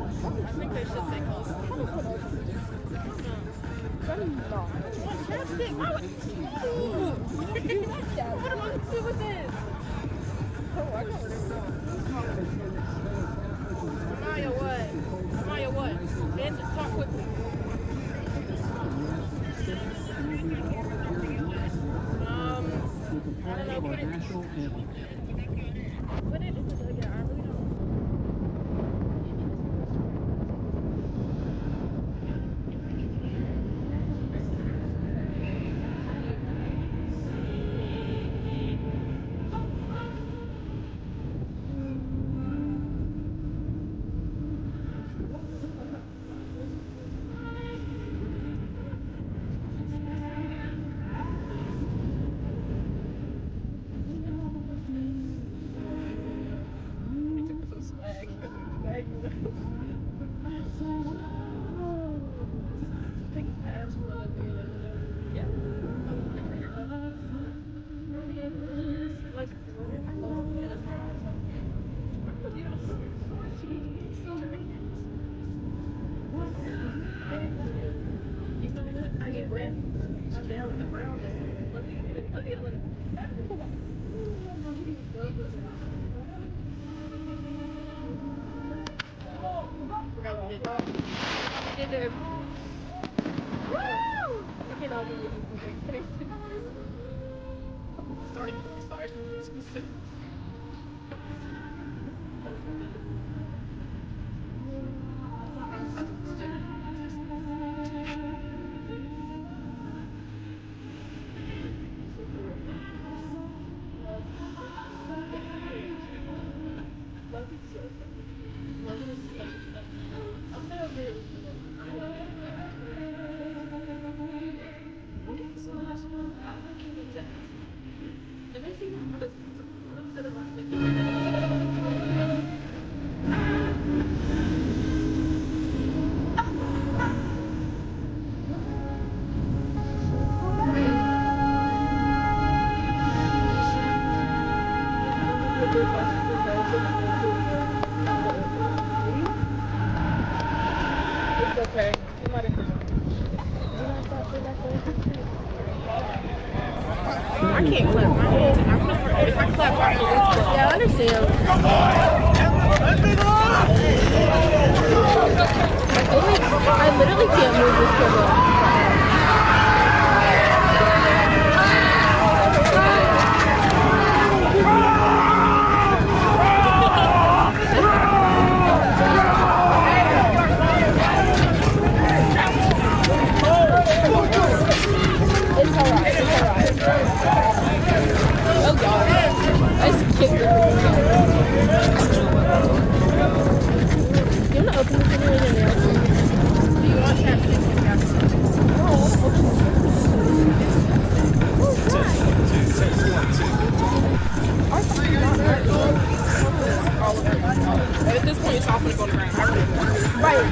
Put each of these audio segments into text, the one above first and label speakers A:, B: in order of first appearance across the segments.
A: I think they should say close. Chapstick. What am I to do with this? Amaya, what? Amaya, what? Answer, talk quickly. I don't know. Put it in the I really don't. I get wet. I'm down with the brown there. Look at it. Forgot we did that. We did it. Woo! We can all do it. Sorry. Okay. You might have I can't clap my hands. If I clap my hands, yeah, I understand. I literally can't move this camera. It's alright. Oh god. I just kicked it. You wanna open this anyway in your nails? Do you want chapstick or chapstick? No, I wanna open this. At this point, it's all gonna go to ground. Right.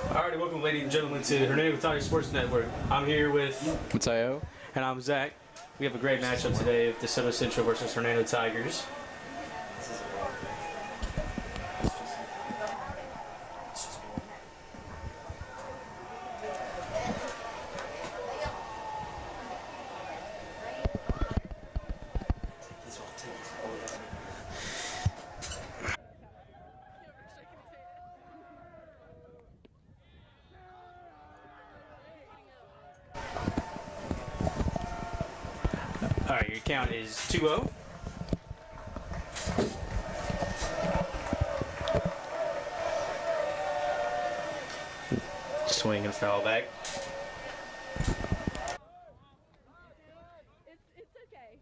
B: Alrighty, welcome ladies and gentlemen to Hernando Tiger Sports Network. I'm here with
C: Mateo.
B: And I'm Zach. We have a great matchup today of Desoto Central versus Hernando Tigers. Your count is 2-0. Swing and foul back.
A: It's okay.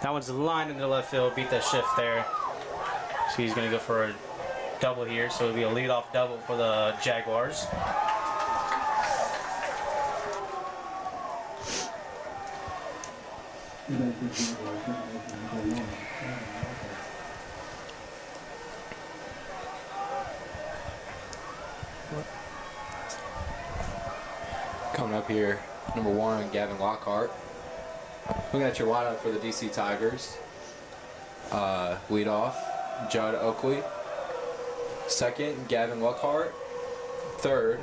B: That one's lined into the left field. Beat that shift there. So he's going to go for a double here. So it'll be a leadoff double for the Jaguars.
C: Coming up here, number 1, Gavin Lockhart. Looking at your wideout for the DC Tigers. Leadoff, Judd Oakley. Second, Gavin Lockhart. Third,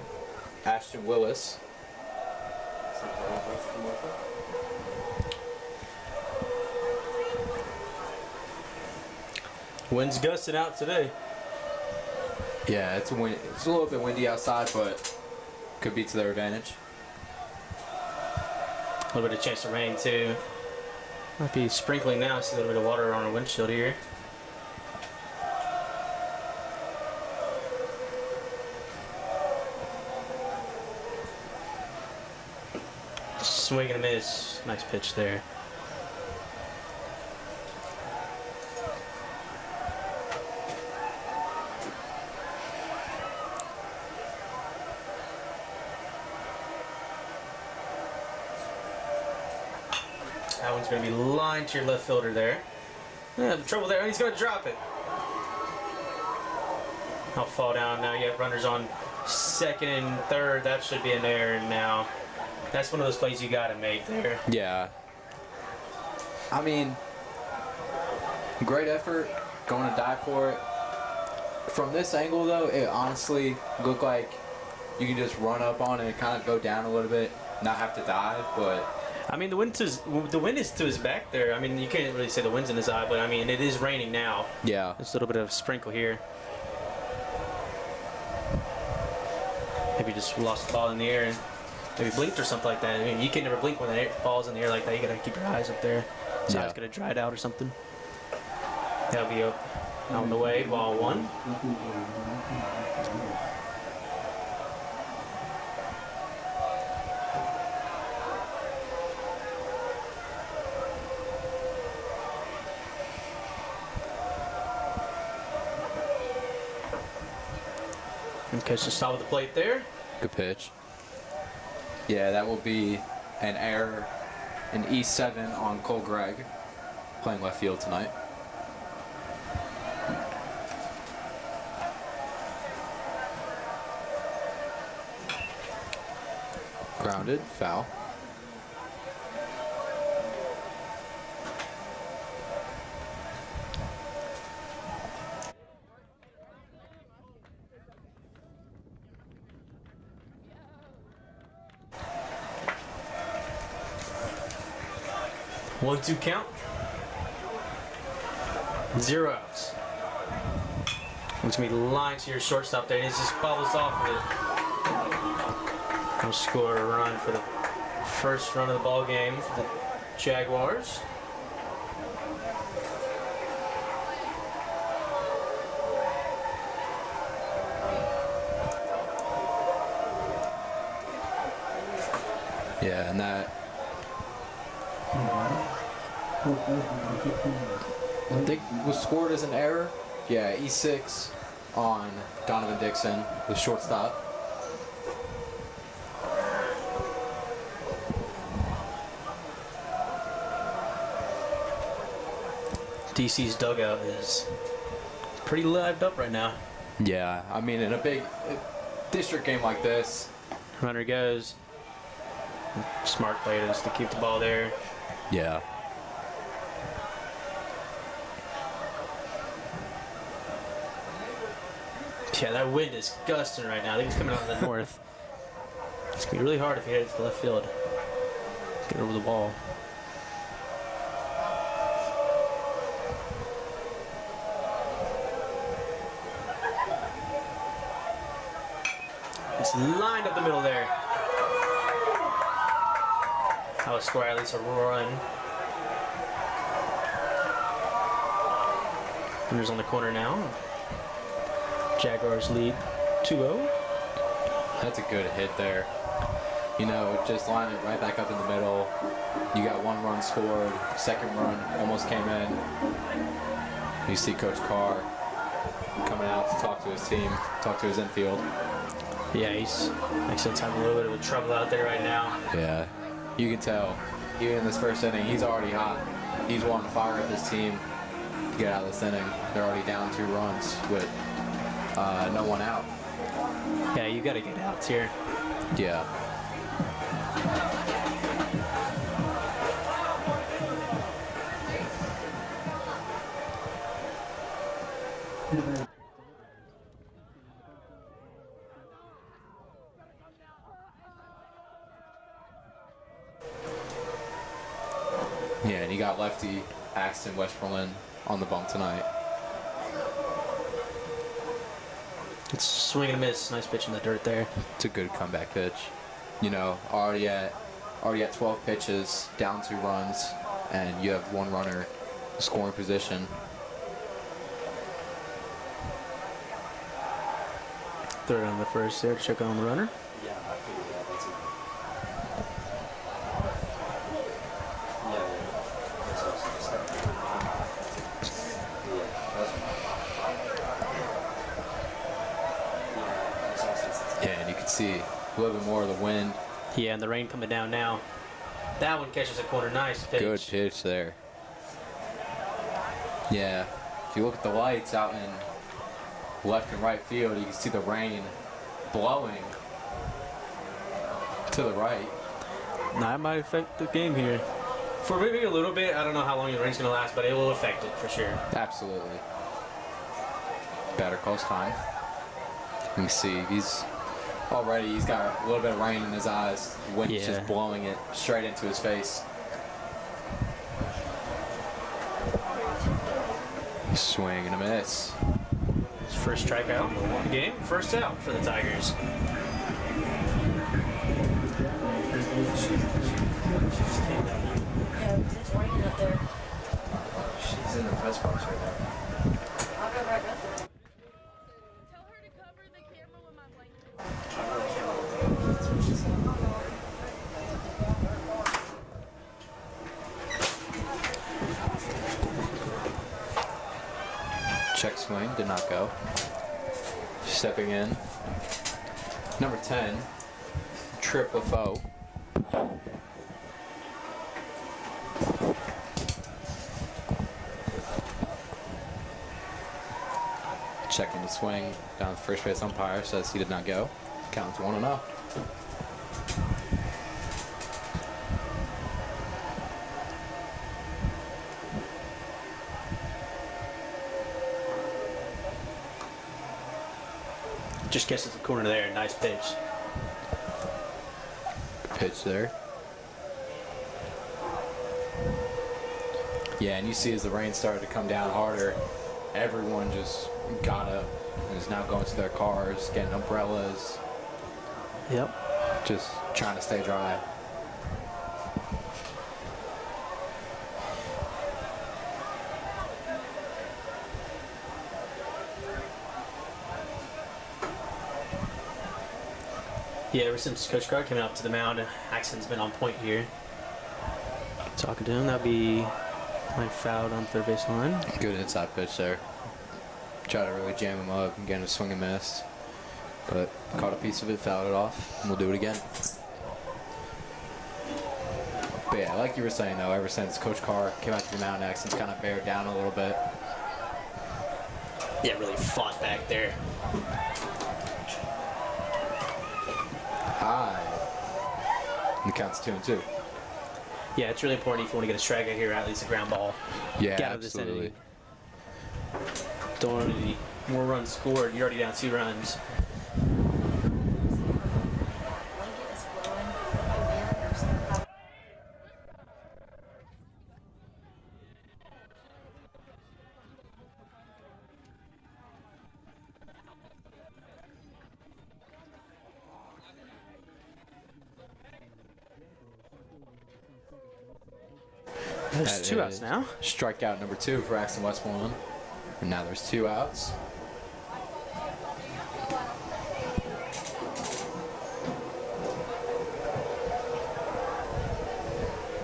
C: Ashton Willis.
B: Wind's gusting out today.
C: Yeah, it's a little bit windy outside, but could be to their advantage.
B: A little bit of chance of rain too. Might be sprinkling now. See a little bit of water on our windshield here. Swing and a miss. Nice pitch there. That one's going to be lined to your left fielder there. Yeah, trouble there. He's going to drop it. I'll fall down now. You have runners on second and third. That should be an error now. That's one of those plays you got to make there.
C: Yeah. I mean, great effort, going to dive for it. From this angle, though, it honestly looked like you can just run up on it and kind of go down a little bit, not have to dive, but...
B: I mean, the wind is to his back there. I mean, you can't really say the wind's in his eye, but I mean, it is raining now.
C: Yeah.
B: There's a little bit of sprinkle here. Maybe just lost the ball in the air and maybe blinked or something like that. I mean, you can never blink when the ball's in the air like that. You gotta keep your eyes up there. So it's gonna dry it out or something. That'll be up on the way. Ball 1. And catch the stop with the plate there.
C: Good pitch. Yeah, that will be an error, an E7 on Cole Gregg, playing left field tonight. Grounded, foul.
B: One, 2 count. 0 outs. It's going to be lined to your shortstop there, and he just bobbles off of it. He'll score a run for the first run of the ball game for the Jaguars.
C: Yeah, and that... I think was scored as an error. Yeah, E6 on Donovan Dixon, the shortstop.
B: DC's dugout is pretty lived up right now.
C: Yeah, I mean, in a big district game like this.
B: Runner goes. Smart play is to keep the ball there.
C: Yeah.
B: Yeah, that wind is gusting right now. I think it's coming out of the north. It's going to be really hard if you hit it to the left field. Get over the wall. It's lined up the middle there. That would score at least a run. Runners on the corner now. Jaguars lead 2-0.
C: That's a good hit there. You know, just line it right back up in the middle. You got 1 run scored. Second run almost came in. You see Coach Carr coming out to talk to his team, talk to his infield.
B: Yeah, he's actually having a little bit of trouble out there right now.
C: Yeah, you can tell. Even in this first inning, he's already hot. He's wanting to fire up his team to get out of this inning. They're already down 2 runs with no one out.
B: Yeah, you got to get outs here.
C: Yeah. Yeah, and you got lefty Axton Westmoreland on the bump tonight.
B: It's swing and a miss. Nice pitch in the dirt there.
C: It's a good comeback pitch. You know, already at 12 pitches, down 2 runs, and you have 1 runner scoring position.
B: Third on the first there. Check on the runner.
D: Yeah, I figured that. That's it. That's also the step.
C: Yeah, and you can see a little bit more of the wind.
B: Yeah, and the rain coming down now. That one catches a corner. Nice pitch.
C: Good pitch there. Yeah, if you look at the lights out in left and right field, you can see the rain blowing to the right.
B: That might affect the game here. For maybe a little bit. I don't know how long the rain's going to last, but it will affect it for sure.
C: Absolutely. Batter calls time. Let me see. He's got a little bit of rain in his eyes. Wind is just blowing it straight into his face. Swing and a miss.
B: His first strikeout of the game. First out for the Tigers.
A: Yeah, because it's raining up there.
D: She's in the press box right now.
A: I'll go right with her.
E: Tell her to cover the camera with my blanket.
D: That's what she said.
C: Check swing, did not go. Stepping in. Number 10, Trip LaFoe. Checking the swing down the first base umpire, says he did not go. Counts 1-0.
B: Just gets to the corner there. Nice pitch.
C: Pitch there. Yeah, and you see as the rain started to come down harder, everyone just got up and is now going to their cars, getting umbrellas,
B: Yep.
C: just trying to stay dry.
B: Yeah, ever since Coach Carr came up to the mound, Axton's been on point here. Talking to him, that'll be my foul on third base line.
C: Good inside pitch there. Try to really jam him up and get him to swing and miss. But caught a piece of it, fouled it off, and we'll do it again. But yeah, like you were saying though, ever since Coach Carr came out to the mound, Axton's kind of bared down a little bit.
B: Yeah, really fought back there.
C: High. And the count's 2-2.
B: Yeah, it's really important if you want to get a strikeout here, at least a ground ball.
C: Yeah,
B: Get out of this
C: absolutely.
B: inning. Don't want any more runs scored. You're already down 2 runs.
A: Blanket is blowing the wind or something.
B: There's
C: That
B: 2 outs
C: is
B: now.
C: Strikeout number 2 for Axton Westmoreland. And now there's 2 outs.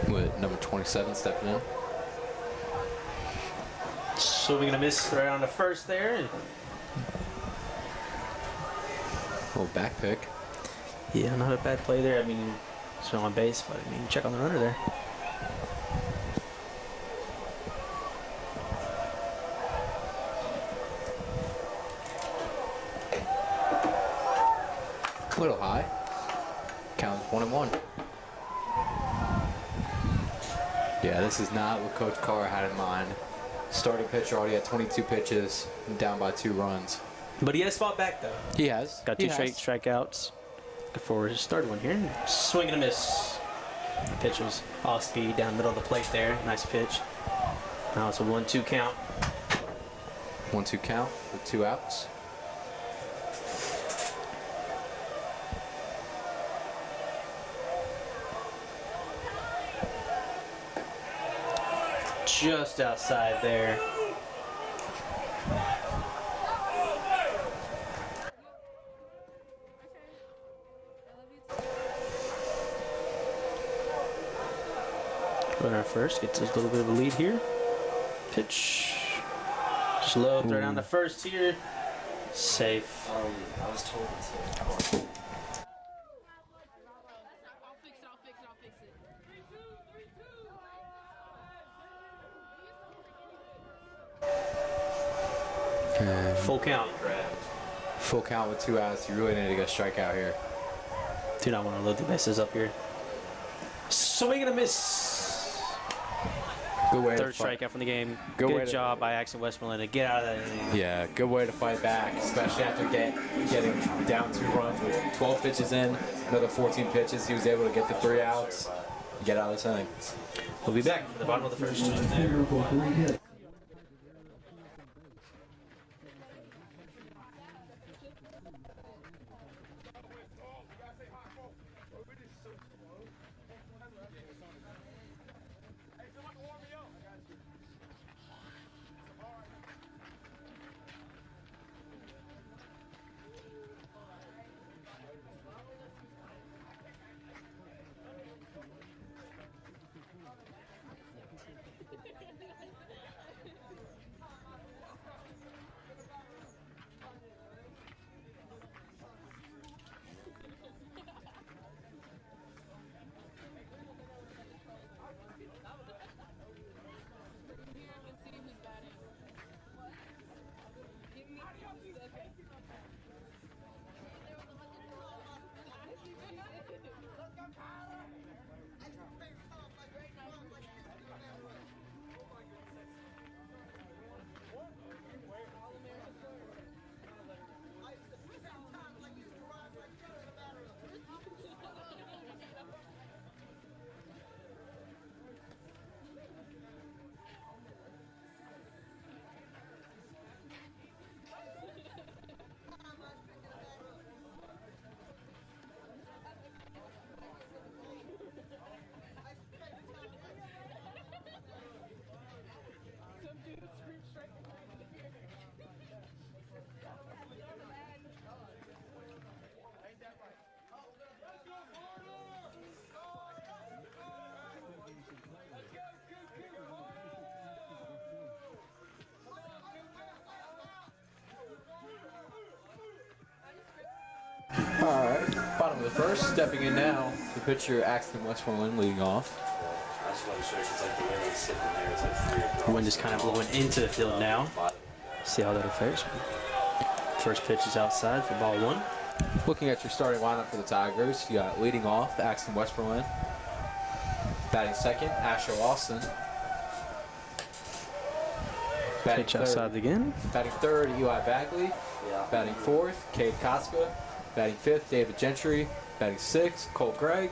C: With number 27 stepping in.
B: Swinging and a miss right on the first there.
C: Little back pick.
B: Yeah, not a bad play there. I mean, it's on base, but I mean, check on the runner there.
C: A little high. Count 1-1. Yeah, this is not what Coach Carr had in mind. Starting pitcher already had 22 pitches, down by 2 runs.
B: But he has fought back though.
C: He has.
B: Got 2 straight strikeouts. Looking for his third one here. Swing and a miss. The pitch was off speed down the middle of the plate there. Nice pitch. Now it's a 1-2 count.
C: 1-2 count with 2 outs.
B: Just outside there. Runner first gets a little bit of a lead here. Pitch. Just low, throw down the first here. Safe.
D: I was told to.
E: I'll fix it. I'll fix it.
B: Full count.
C: Full count with 2 outs. You really need to get a strikeout here.
B: Do not want to load the bases up here. Swing and a miss.
C: Good way
B: Third
C: to fight.
B: strikeout from the game.
C: Good way
B: Good
C: to-
B: job by Axton Westmoreland to get out of that inning.
C: Yeah, good way to fight back, especially after getting down 2 runs with 12 pitches in, another 14 pitches. He was able to get the 3 outs, get out of this inning.
B: We'll be back at the bottom of the first.
C: All right, bottom of the first, stepping in now, the pitcher Axton Westmoreland leading off.
D: I just want to show you because like the wind is sitting there. It's like 3 o'clock.
B: Wind is kind of blowing into the field now. See how that affects. First pitch is outside for ball 1.
C: Looking at your starting lineup for the Tigers, you got leading off Axton Westmoreland. Batting second, Asher Austin. Batting
B: Pitch outside
C: third,
B: again.
C: batting third, Eli Bagley.
D: Yeah.
C: Batting fourth, Cade Koska. Batting fifth, David Gentry. Batting sixth, Cole Gregg.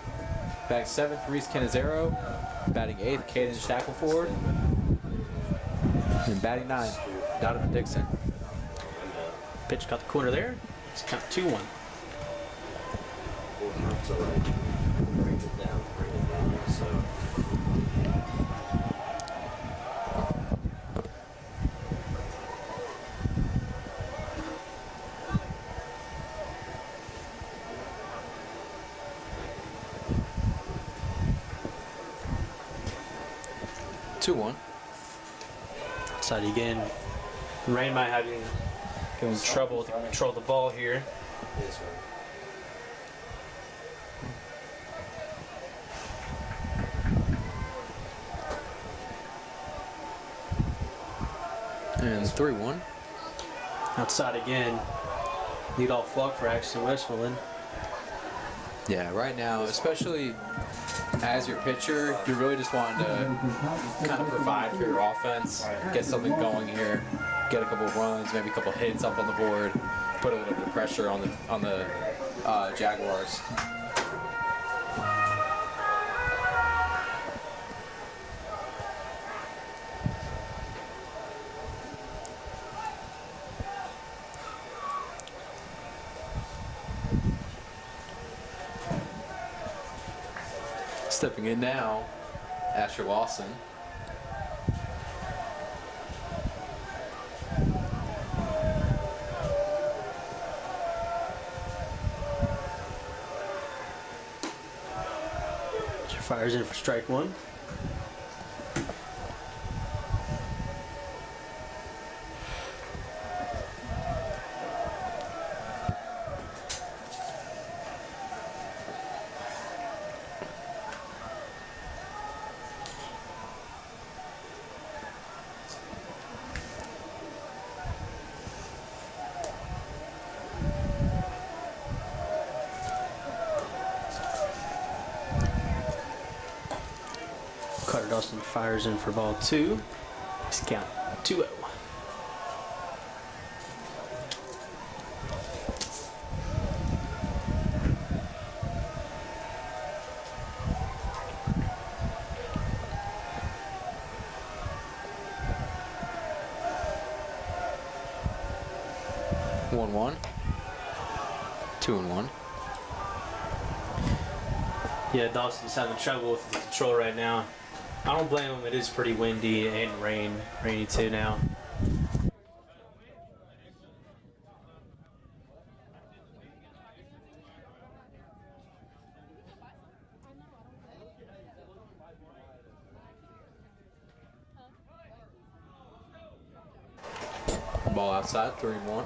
C: Batting seventh, Reese Canizero. Batting eighth, Caden Shackelford. And batting ninth, Donovan Dixon.
B: Pitch got the corner there. It's count 2-1.
D: We'll have to like bring it down. So
C: 2-1.
B: Outside again. Rain might have you in trouble to control the ball here.
D: This one.
C: And 3-1.
B: Outside again. Lead off walk for Axton Westmoreland.
C: Yeah, right now, especially as your pitcher, you really just wanting to kind of provide for your offense, get something going here, get a couple of runs, maybe a couple of hits up on the board, put a little bit of pressure on the Jaguars. Stepping in now, Asher Lawson.
B: Fires in for strike one. Carter Dawson fires in for ball two. Just count 2-0.
C: One. 2-1.
B: Yeah, Dawson's having trouble with the control right now. I don't blame him. It is pretty windy and rainy too now.
C: Ball outside, 3-1.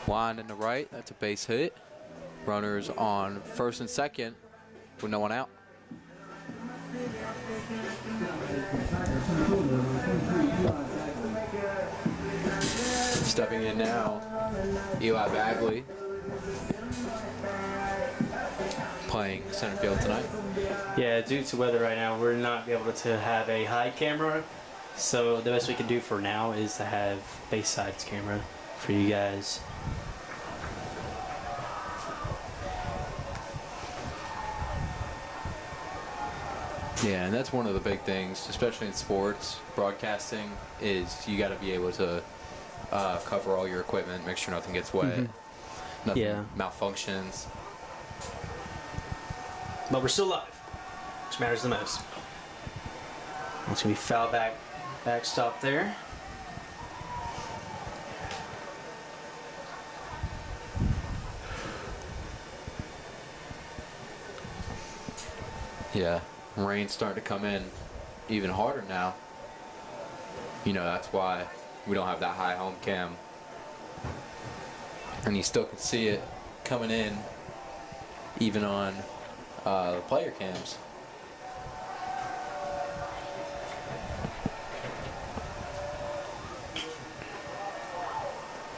C: Line in the right, that's a base hit. Runners on first and second with no one out. Stepping in now, Eli Bagley, playing center field tonight.
B: Yeah, due to weather right now, we're not able to have a high camera. So the best we can do for now is to have base sides camera for you guys.
C: Yeah, and that's one of the big things, especially in sports broadcasting, is you got to be able to cover all your equipment, make sure nothing gets wet, nothing malfunctions.
B: But we're still live, which matters the most. It's gonna be foul backstop there.
C: Yeah, rain's starting to come in even harder now. You know, that's why we don't have that high home cam. And you still can see it coming in even on the player cams.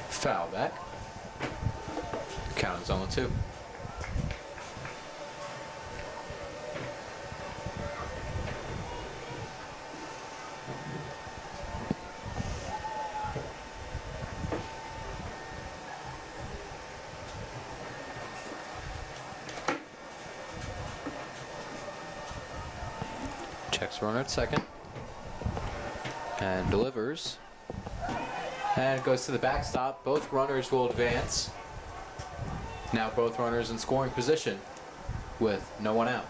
C: Foul back. Count is on 2. Checks runner at second. And delivers. And goes to the backstop. Both runners will advance. Now both runners in scoring position with no one out.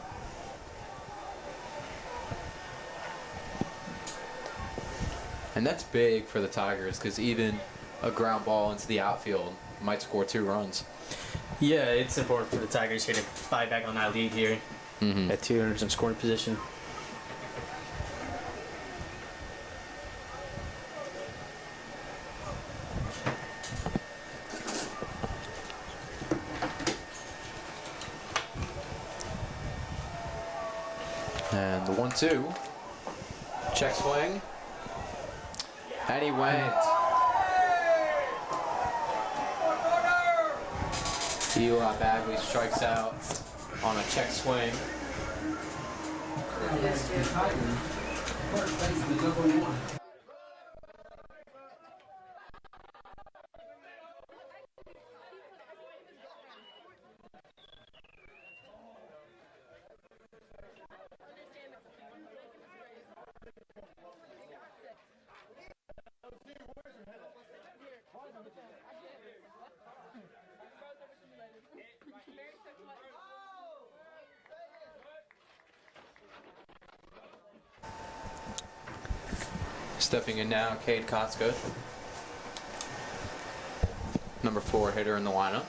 C: And that's big for the Tigers because even a ground ball into the outfield might score 2 runs.
B: Yeah, it's important for the Tigers here to buy back on that lead here at 2 runners in scoring position.
C: And the 1-2. Check swing. And he went. Eli Bagley strikes out on a check swing. Stepping in now, Cade Kotska, number 4 hitter in the lineup.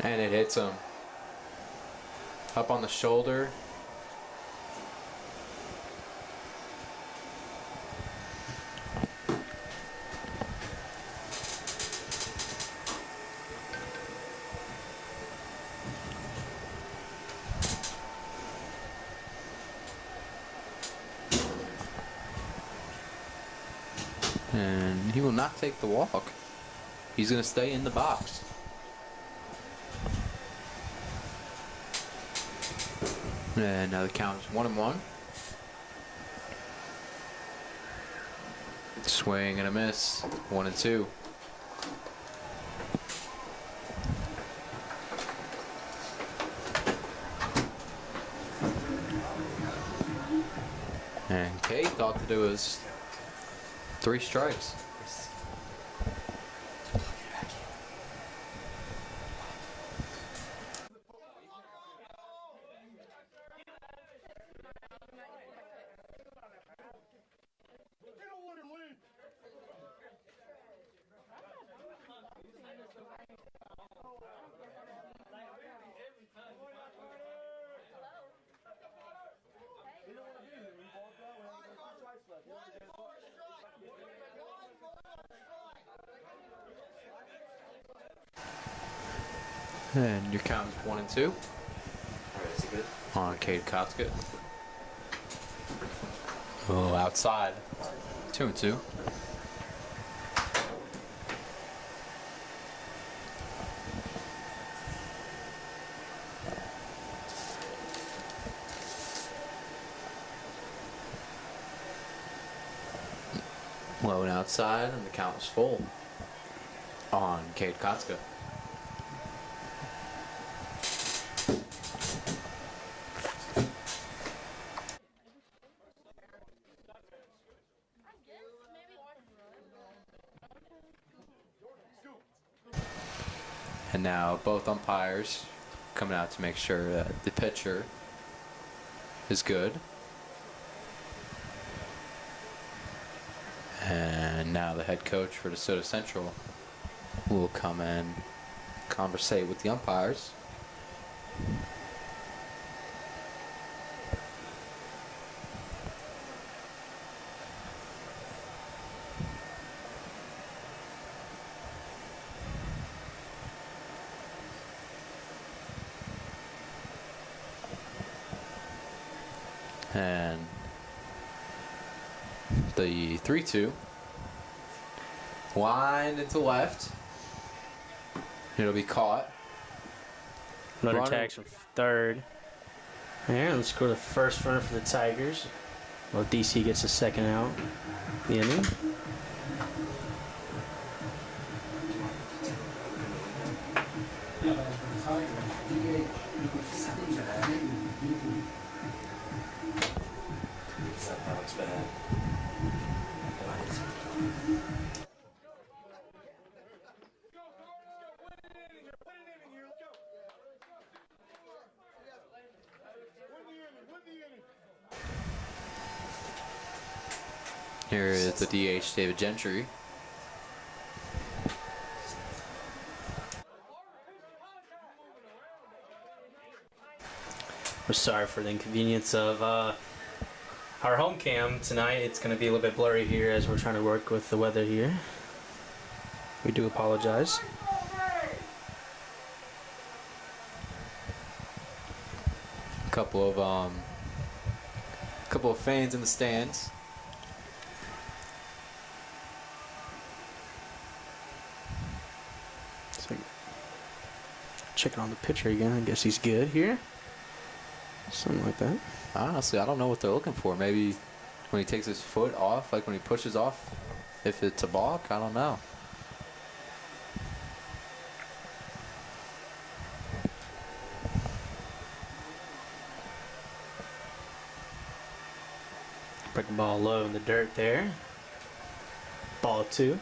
C: And it hits him. Up on the shoulder. And he will not take the walk. He's going to stay in the box. And now the count is 1-1. Swing and a miss. 1-2. And Cade thought that it was 3 strikes. And your count is 1-2.
D: Alright, is it good?
C: On Cade Kotska. Oh, outside. 2-2. Low and outside, and the count is full on Cade Kotska. And now both umpires coming out to make sure that the pitcher is good. And now the head coach for DeSoto Central will come and conversate with the umpires. And the 3-2 lined into left. It'll be caught.
B: Runner
C: Runner-
B: tags from third. And let's score the first runner for the Tigers. Well, DC gets the second out. The inning.
D: That looks bad.
C: Here is the DH, David Gentry.
B: We're sorry for the inconvenience of our home cam tonight. It's going to be a little bit blurry here as we're trying to work with the weather here. We do apologize.
C: Couple of fans in the stands.
B: So, checking on the pitcher again. I guess he's good here. Something like that.
C: Honestly, I don't know what they're looking for. Maybe when he takes his foot off, like when he pushes off, if it's a balk, I don't know.
B: Break the ball low in the dirt there. Ball 2.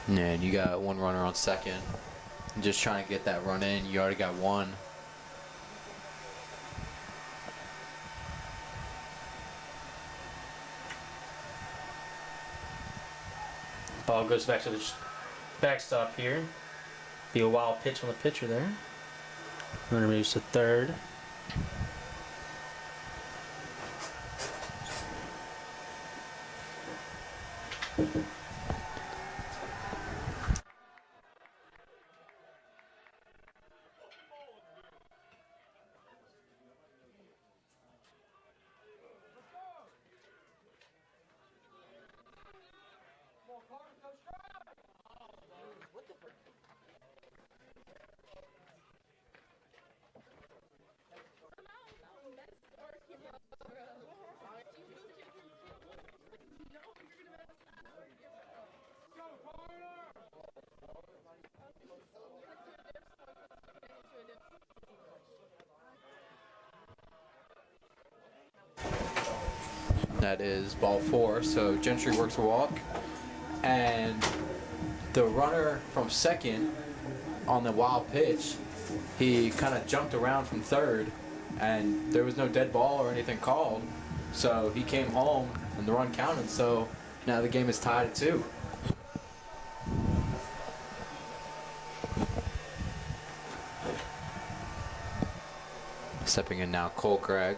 C: And you got one runner on second. Just trying to get that run in. You already got one.
B: Ball goes back to the backstop here. Be a wild pitch on the pitcher there. Runner moves to third.
C: That is ball 4. So Gentry works a walk. And the runner from second on the wild pitch, he kind of jumped around from third, and there was no dead ball or anything called. So he came home and the run counted. So now the game is tied at 2. Stepping in now, Cole Craig.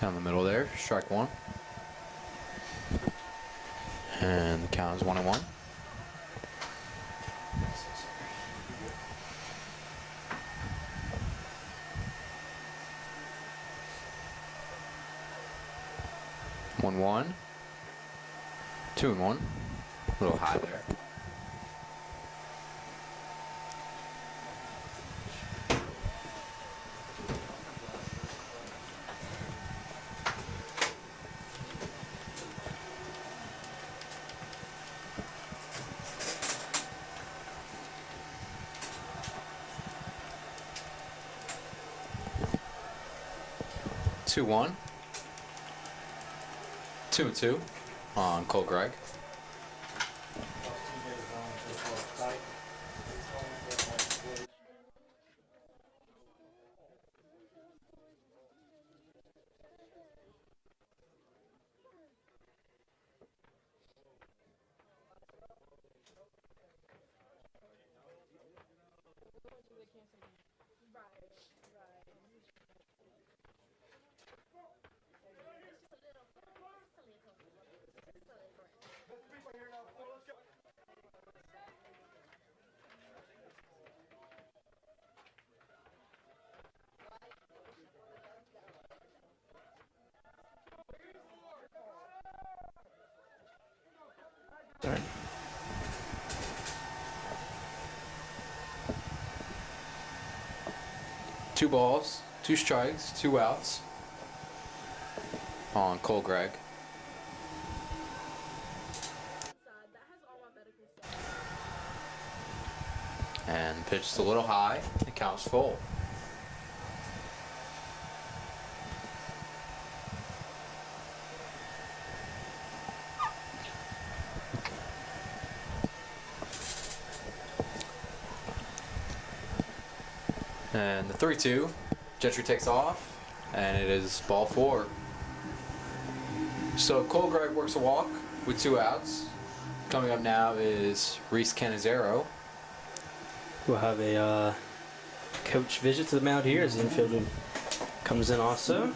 C: Down the middle there, strike 1. And the count is 1-1. One one. 2-1. A little high there. Two one. 2-2 on Cole Gregg. 2 balls, 2 strikes, 2 outs on Cole Gregg.
E: That has all my medical stuff.
C: And pitch is a little high. It counts full. And the 3-2, Gentry takes off, and it is ball 4. So Cole Gregg works a walk with 2 outs. Coming up now is Reese Canizero.
B: We'll have a coach visit to the mound here as the infielder comes in also.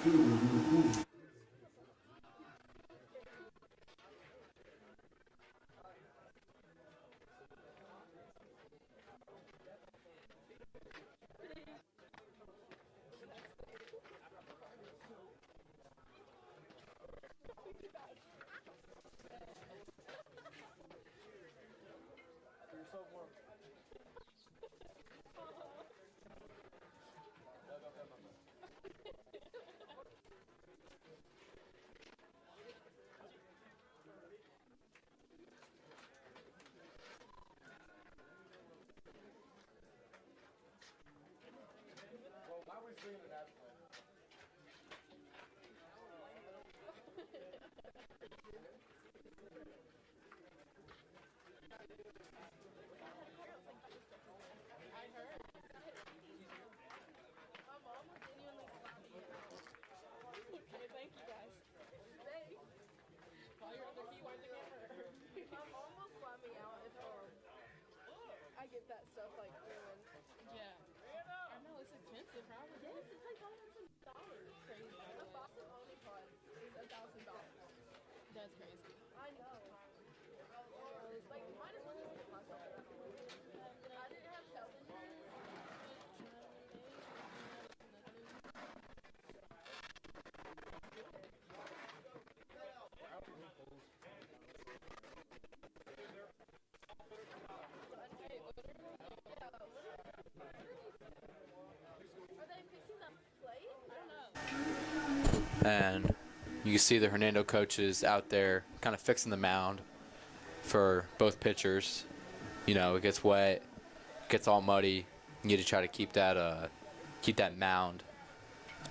E: I get that stuff like ruined.
A: Yeah. I know it's expensive, probably.
E: Yes, it's like $1,000.
A: Crazy.
E: A box of Omnipod is $1,000.
A: That's crazy.
E: I know. It's like, might as well just get myself. I didn't have health insurance. Are they fixing that plate? I don't know.
C: And you can see the Hernando coaches out there kind of fixing the mound for both pitchers. You know, it gets wet, gets all muddy. You need to try to keep that mound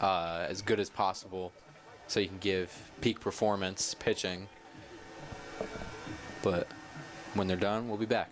C: as good as possible so you can give peak performance pitching. But when they're done, we'll be back.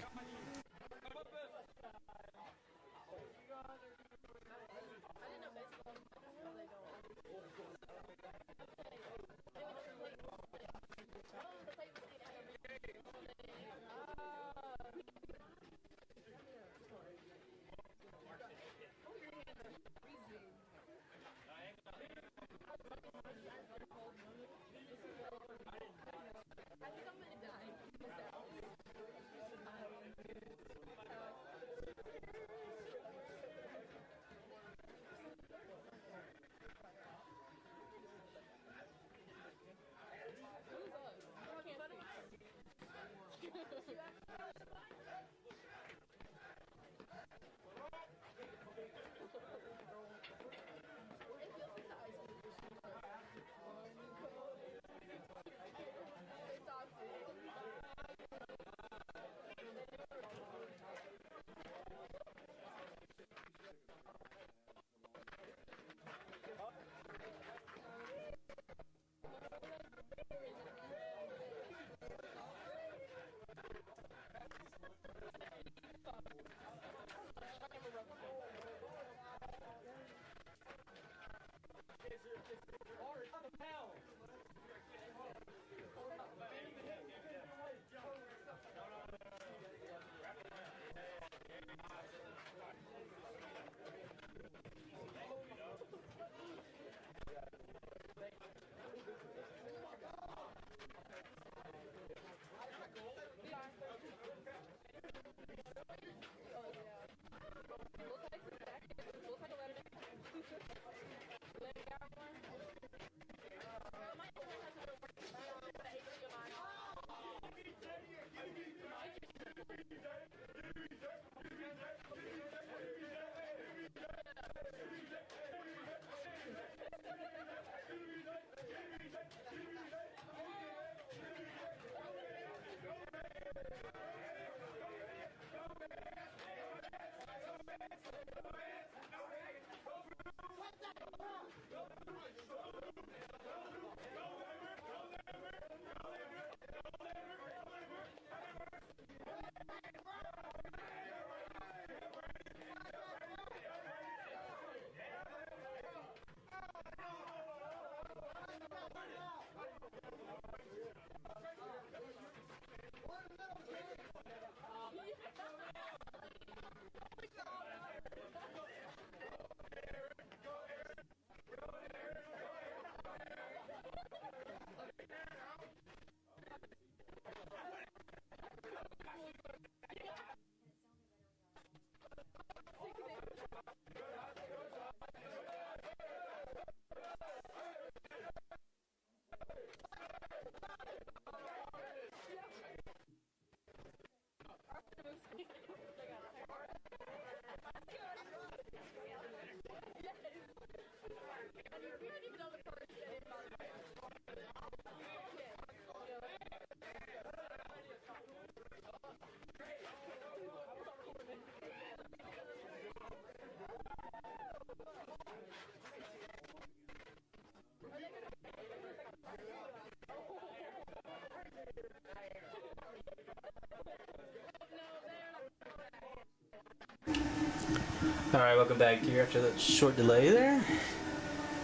B: All right, welcome back here after that short delay there.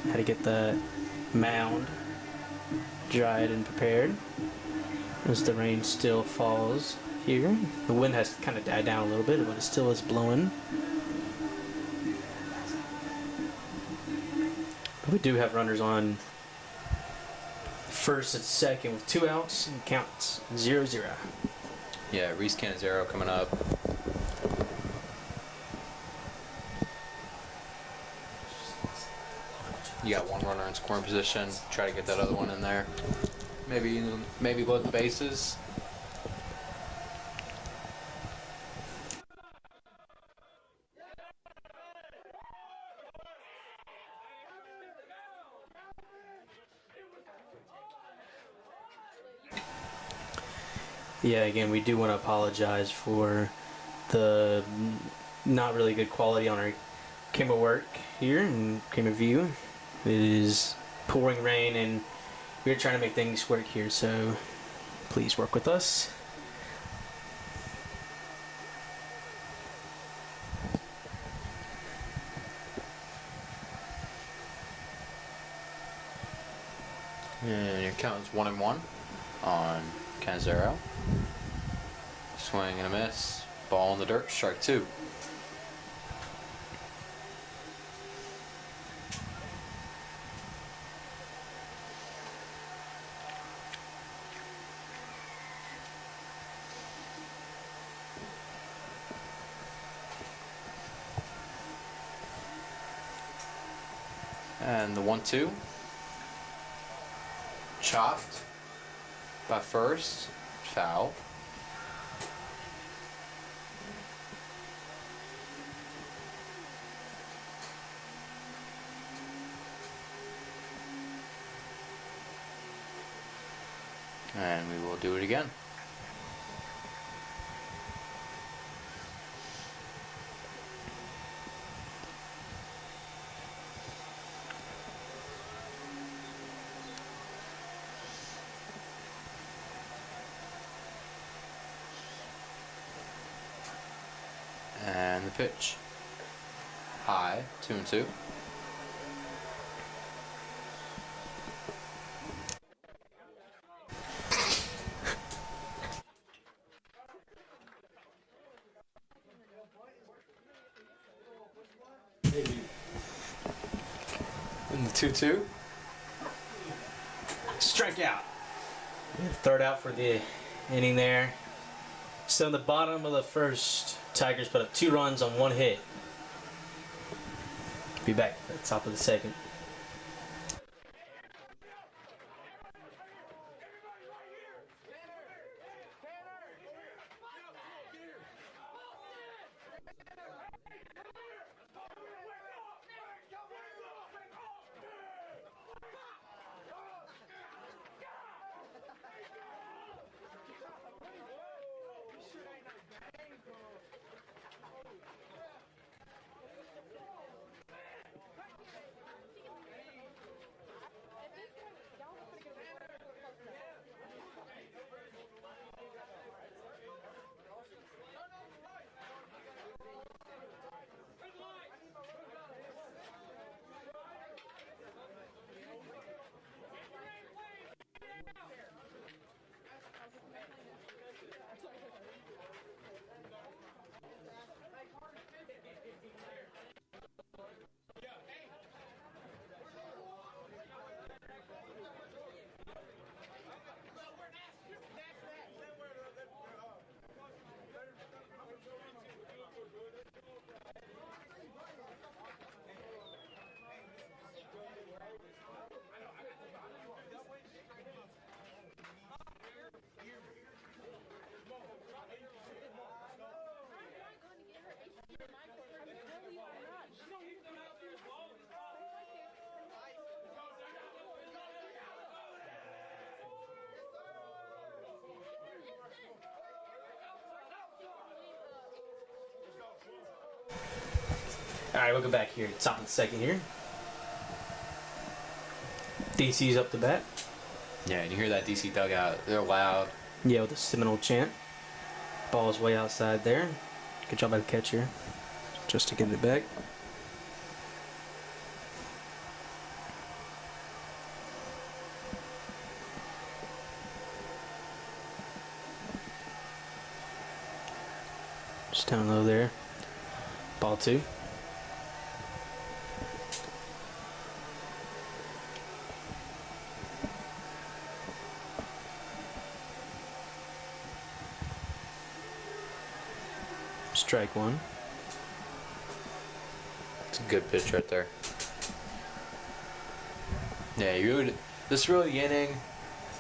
B: Had to get the mound dried and prepared as the rain still falls here. The wind has kind of died down a little bit, but it still is blowing. But we do have runners on first and second with 2 outs and counts 0-0.
C: Yeah, Reese Canizero coming up. You got 1 runner in scoring position. Try to get that other one in there. Maybe load the bases.
B: Yeah, again, we do want to apologize for the not really good quality on our camera work here and camera view. It is pouring rain and we're trying to make things work here, so please work with us.
C: And your count is 1-1 on Canizero. Swing and a miss. Ball in the dirt. Strike 2. And the 1-2. Chopped by first. Foul. And we will do it again. And the pitch. High, 2-2. And the 2-2.
B: Strikeout. Third out for the inning there. So in the bottom of the first, Tigers put up 2 runs on 1 hit. Be back at the top of the second. All right, we'll go back here. Top of the second here. DC's up the bat.
C: Yeah, and you hear that DC dugout. They're loud.
B: Yeah, with the Seminole chant. Ball's way outside there. Good job by the catcher. Just to get it back. Just down low there. Ball 2. Strike 1.
C: It's a good pitch right there. Yeah, you really, this really inning,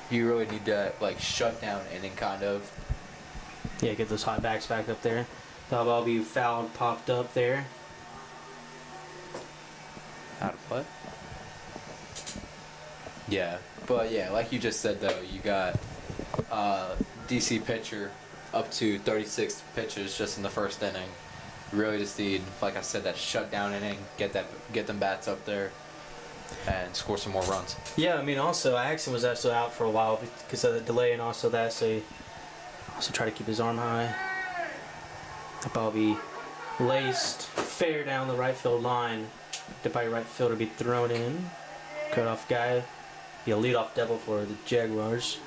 C: you really need to like shut down inning kind of.
B: Yeah, get those hot backs back up there. The ball be fouled, popped up there.
C: Out of play. Yeah, but yeah, like you just said though, you got DC pitcher up to 36 pitches just in the first inning. You really just need, like I said, that shutdown inning. Get them bats up there, and score some more runs.
B: Yeah, I mean, also Axon was also out for a while because of the delay, and also that, so he also try to keep his arm high. The ball be laced fair down the right field line. The by right fielder be thrown in. Cut off guy. Be a leadoff double for the Jaguars.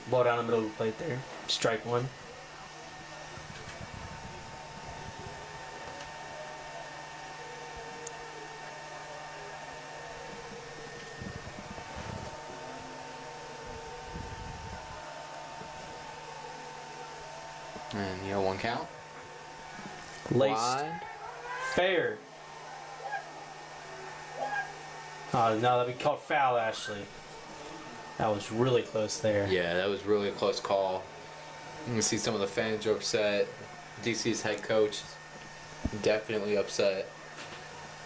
B: Ball down the middle of the plate there. Strike 1.
C: And you know, 1 count.
B: Laced.
C: Wide.
B: Fair. Oh, no, that'd be called foul, Ashley. That was really close there.
C: Yeah, that was really a close call. You can see some of the fans are upset. DC's head coach definitely upset.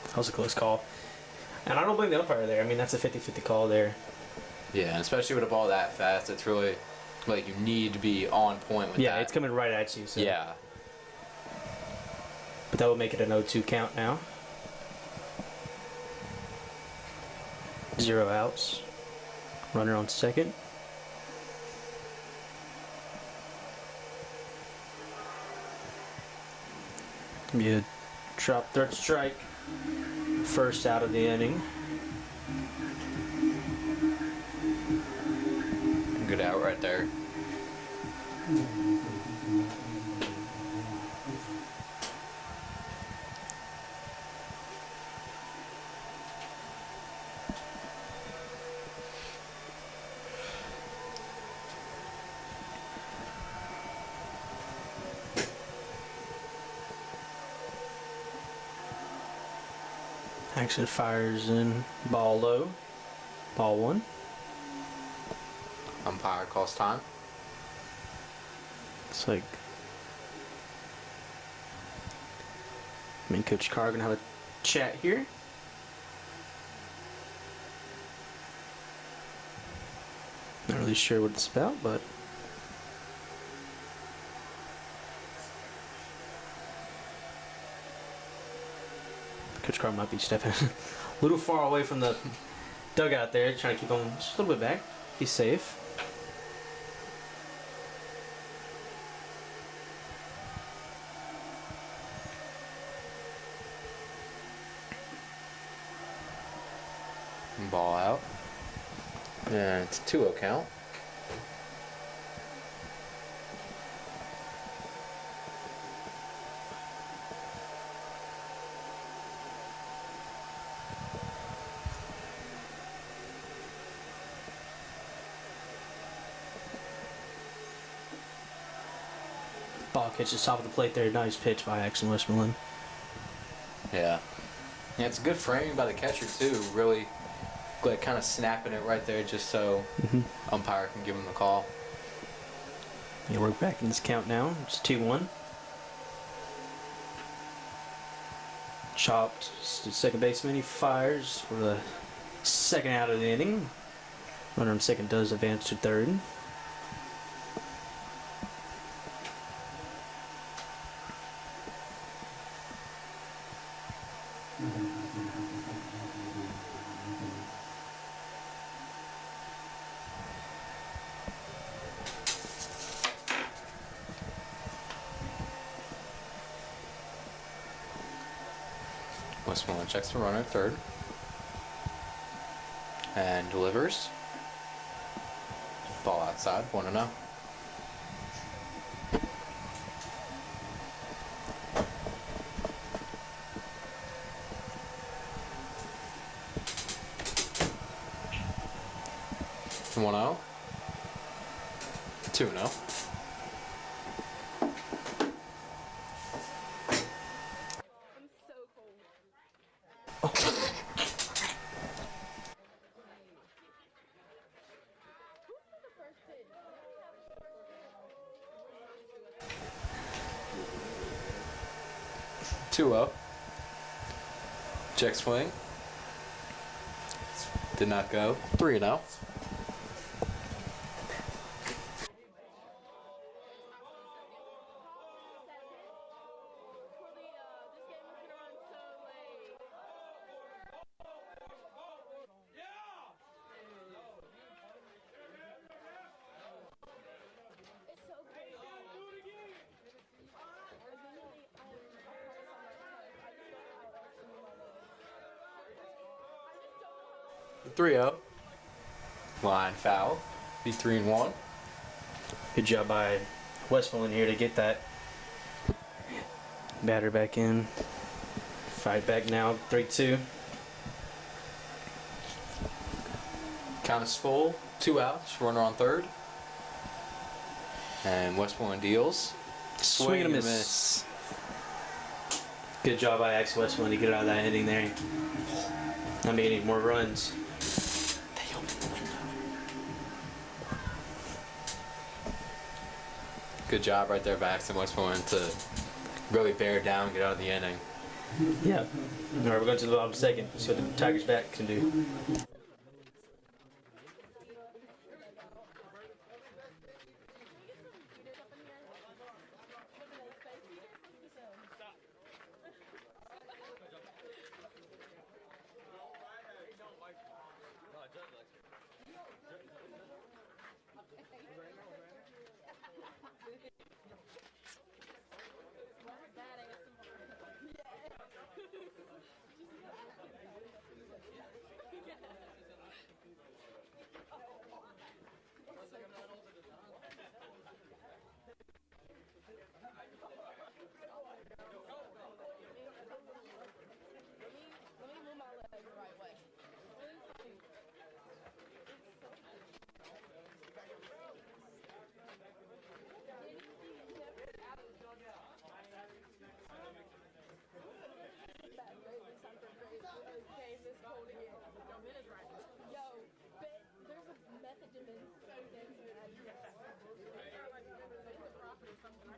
B: That was a close call. And I don't blame the umpire there. I mean, that's a 50-50 call there.
C: Yeah, and especially with a ball that fast, it's really like you need to be on point with that.
B: Yeah, it's coming right at you. So.
C: Yeah.
B: But that will make it an 0-2 count now. 0 outs. Runner on second. Be a drop third strike. First out of the inning.
C: Good out right there.
B: Action fires in. Ball low. Ball 1.
C: Umpire calls time.
B: It's like, me and Coach Carr are gonna have a chat here. Not really sure what it's about, but Coach Carr might be stepping a little far away from the dugout there, trying to keep him just a little bit back, be safe.
C: Ball out. And it's 2-0 count.
B: Ball catches top of the plate there. Nice pitch by Axel Westmoreland.
C: Yeah. Yeah, it's good framing by the catcher too. Really, like kind of snapping it right there, just so umpire can give him the call.
B: Yeah, we're back in this count now. It's 2-1. Chopped to second baseman. He fires for the second out of the inning. Runner on second does advance to third.
C: Westmoreland checks the runner at third. And delivers. Ball outside, 1-0. One zero. 2-0.
E: I'm so cold. Who's the first pitch?
C: 2-0. Check swing. Did not go. 3-0. Three 0. Line foul. Be 3-1.
B: Good job by Westmoreland here to get that batter back in. Fight back now, 3-2.
C: Count is full. 2 outs. Runner on third. And Westmoreland deals.
B: Swing and a miss. Good job by Axel Westmoreland to get out of that inning there. Not making any more runs.
C: Good job right there by Axel Westmoreland to really bear down and get out of the inning.
B: Yeah. All right, we're going to the bottom second. See what the Tigers bat can do.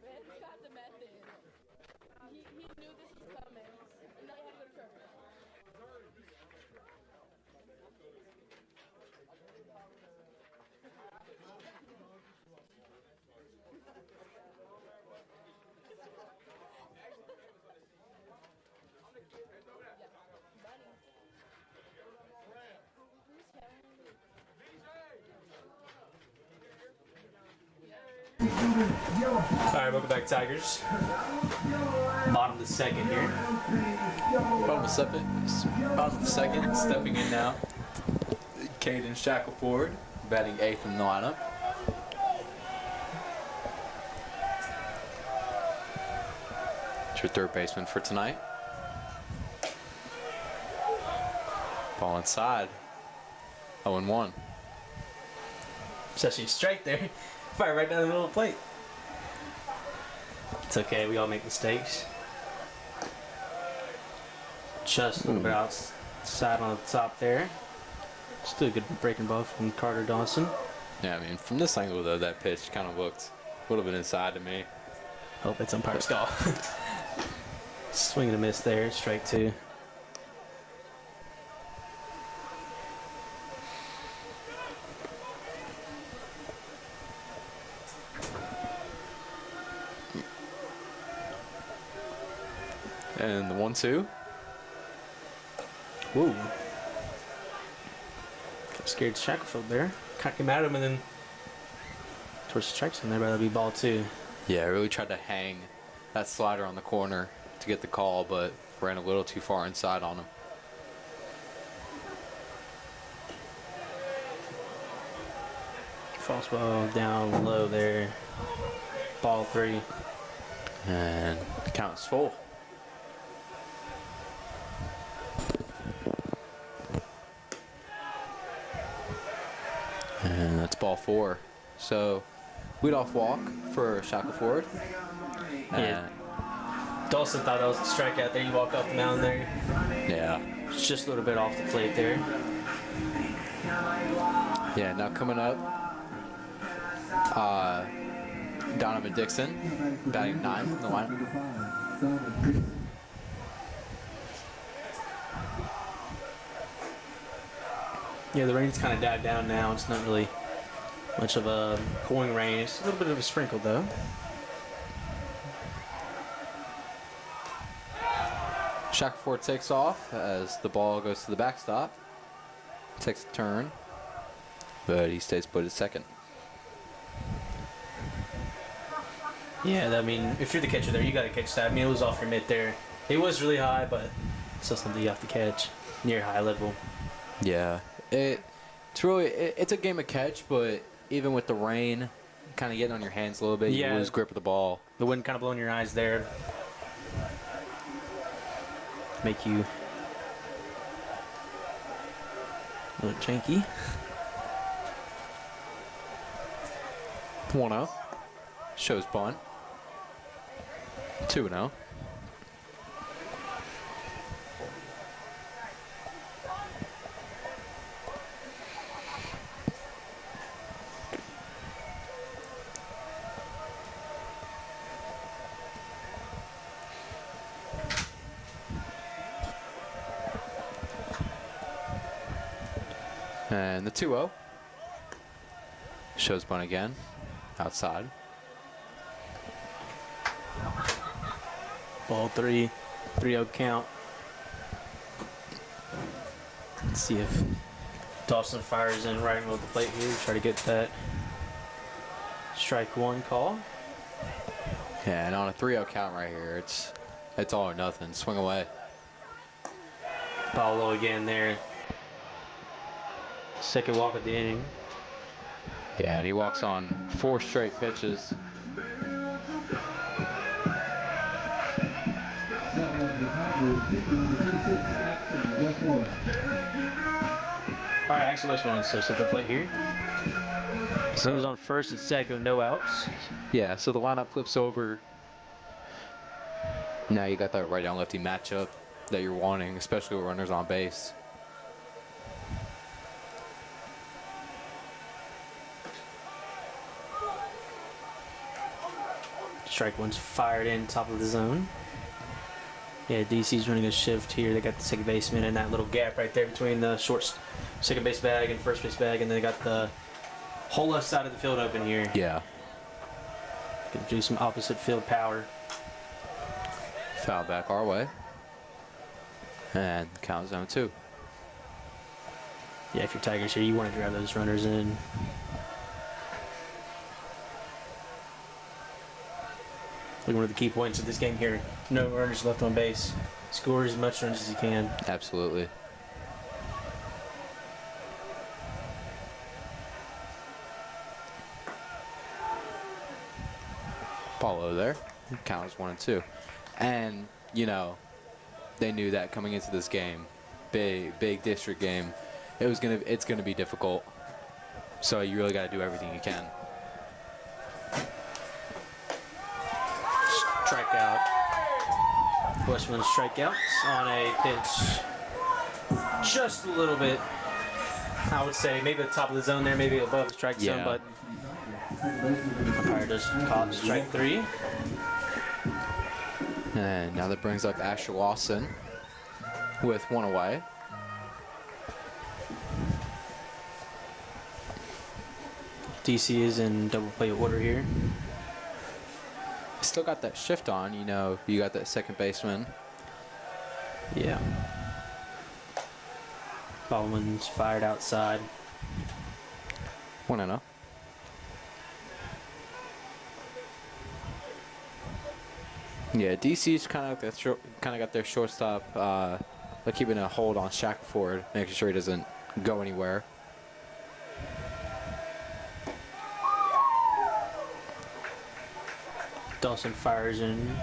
E: Ben's got the method. He knew this was coming. And now he had to go to church.
B: Alright, welcome back, Tigers. Bottom of the second here.
C: Bottom of the second, stepping in now. Caden Shackleford, batting 8th in the lineup. It's your third baseman for tonight. Ball inside. 0-1.
B: It's actually straight there. Fire right down the middle of the plate. It's okay. We all make mistakes. Just a little bit outside on the top there. Still a good breaking ball from Carter Dawson.
C: Yeah, I mean, from this angle, though, that pitch kind of looked a little bit inside to me.
B: Hope it's umpire's call. Swing and a miss there. Strike 2.
C: And the 1-2.
B: Whoa. Got scared Shackelford there. Kind came at him and then towards the strikes in there, but that'll be ball 2.
C: Yeah, I really tried to hang that slider on the corner to get the call, but ran a little too far inside on him.
B: False ball down low there. Ball 3.
C: And the count is full. And that's ball 4. So, leadoff walk for Shackelford.
B: Yeah. Dawson thought that was a strikeout there. You walk off the mound there.
C: Yeah.
B: It's just a little bit off the plate there.
C: Yeah, now coming up, Donovan Dixon, batting 9th in the line.
B: Yeah, the rain's kind of died down now. It's not really much of a pouring rain. It's a little bit of a sprinkle, though.
C: Shackelford takes off as the ball goes to the backstop. Takes a turn, but he stays put at second.
B: Yeah, I mean, if you're the catcher there, you got to catch that. I mean, it was off your mitt there. It was really high, but it's still something you have to catch near high level.
C: Yeah, it's a game of catch, but even with the rain kind of getting on your hands a little bit, you lose grip of the ball.
B: The wind kind of blowing your eyes there. Make you a little janky.
C: 1-0. Shows bunt. 2-0. And the 2-0. Shows bunt again. Outside.
B: Ball 3. 3-0 count. Let's see if Dawson fires in right in with the plate here. Try to get that strike 1 call.
C: Yeah, and on a 3-0 count right here, it's all or nothing. Swing away.
B: Ball low again there. Second walk of the inning.
C: Yeah, and he walks on 4 straight pitches.
B: All right, actually, let's run so set the plate here. So it was on first and second, no outs.
C: Yeah, so the lineup flips over. Now you got that right down lefty matchup that you're wanting, especially with runners on base.
B: Strike 1's fired in top of the zone. Yeah, DC's running a shift here. They got the second baseman in that little gap right there between the short second base bag and first base bag, and then they got the whole left side of the field open here.
C: Yeah.
B: Gonna do some opposite field power.
C: Foul back our way. And count 0-2.
B: Yeah, if you're Tigers here, you want to drive those runners in. Like one of the key points of this game here. No runners left on base. Score as much runs as you can.
C: Absolutely. Follow there. Count is 1-2. And, you know, they knew that coming into this game, big district game, it's gonna be difficult. So you really gotta do everything you can.
B: Strikeout. Westman strikeouts on a pitch. Just a little bit. I would say maybe the top of the zone there, maybe above the strike zone, but umpire just caught strike 3.
C: And now that brings up Asher Lawson with 1 away.
B: DC is in double play order here.
C: Still got that shift on, you know, you got that second baseman.
B: Yeah. Baldwin's fired outside.
C: 1-0. Yeah, DC's kind of got their shortstop, like keeping a hold on Shackelford, making sure he doesn't go anywhere.
B: Dawson fires in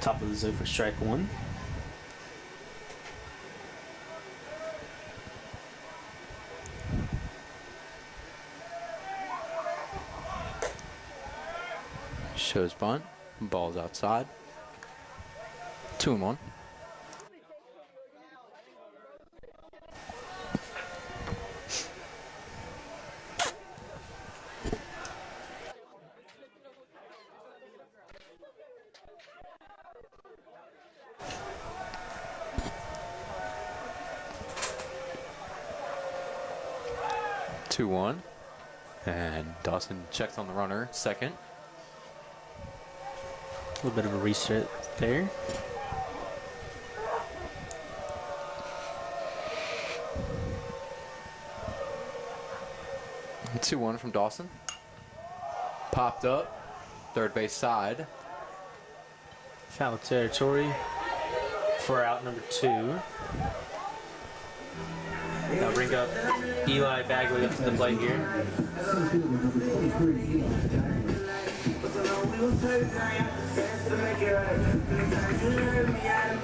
B: top of the zone for strike 1.
C: Shows bunt. Ball's outside. 2-1. And Dawson checks on the runner, second.
B: A little bit of a reset there.
C: And 2-1 from Dawson. Popped up, third base side.
B: Foul territory for out number 2. That'll bring up Eli Bagley up to the plate here.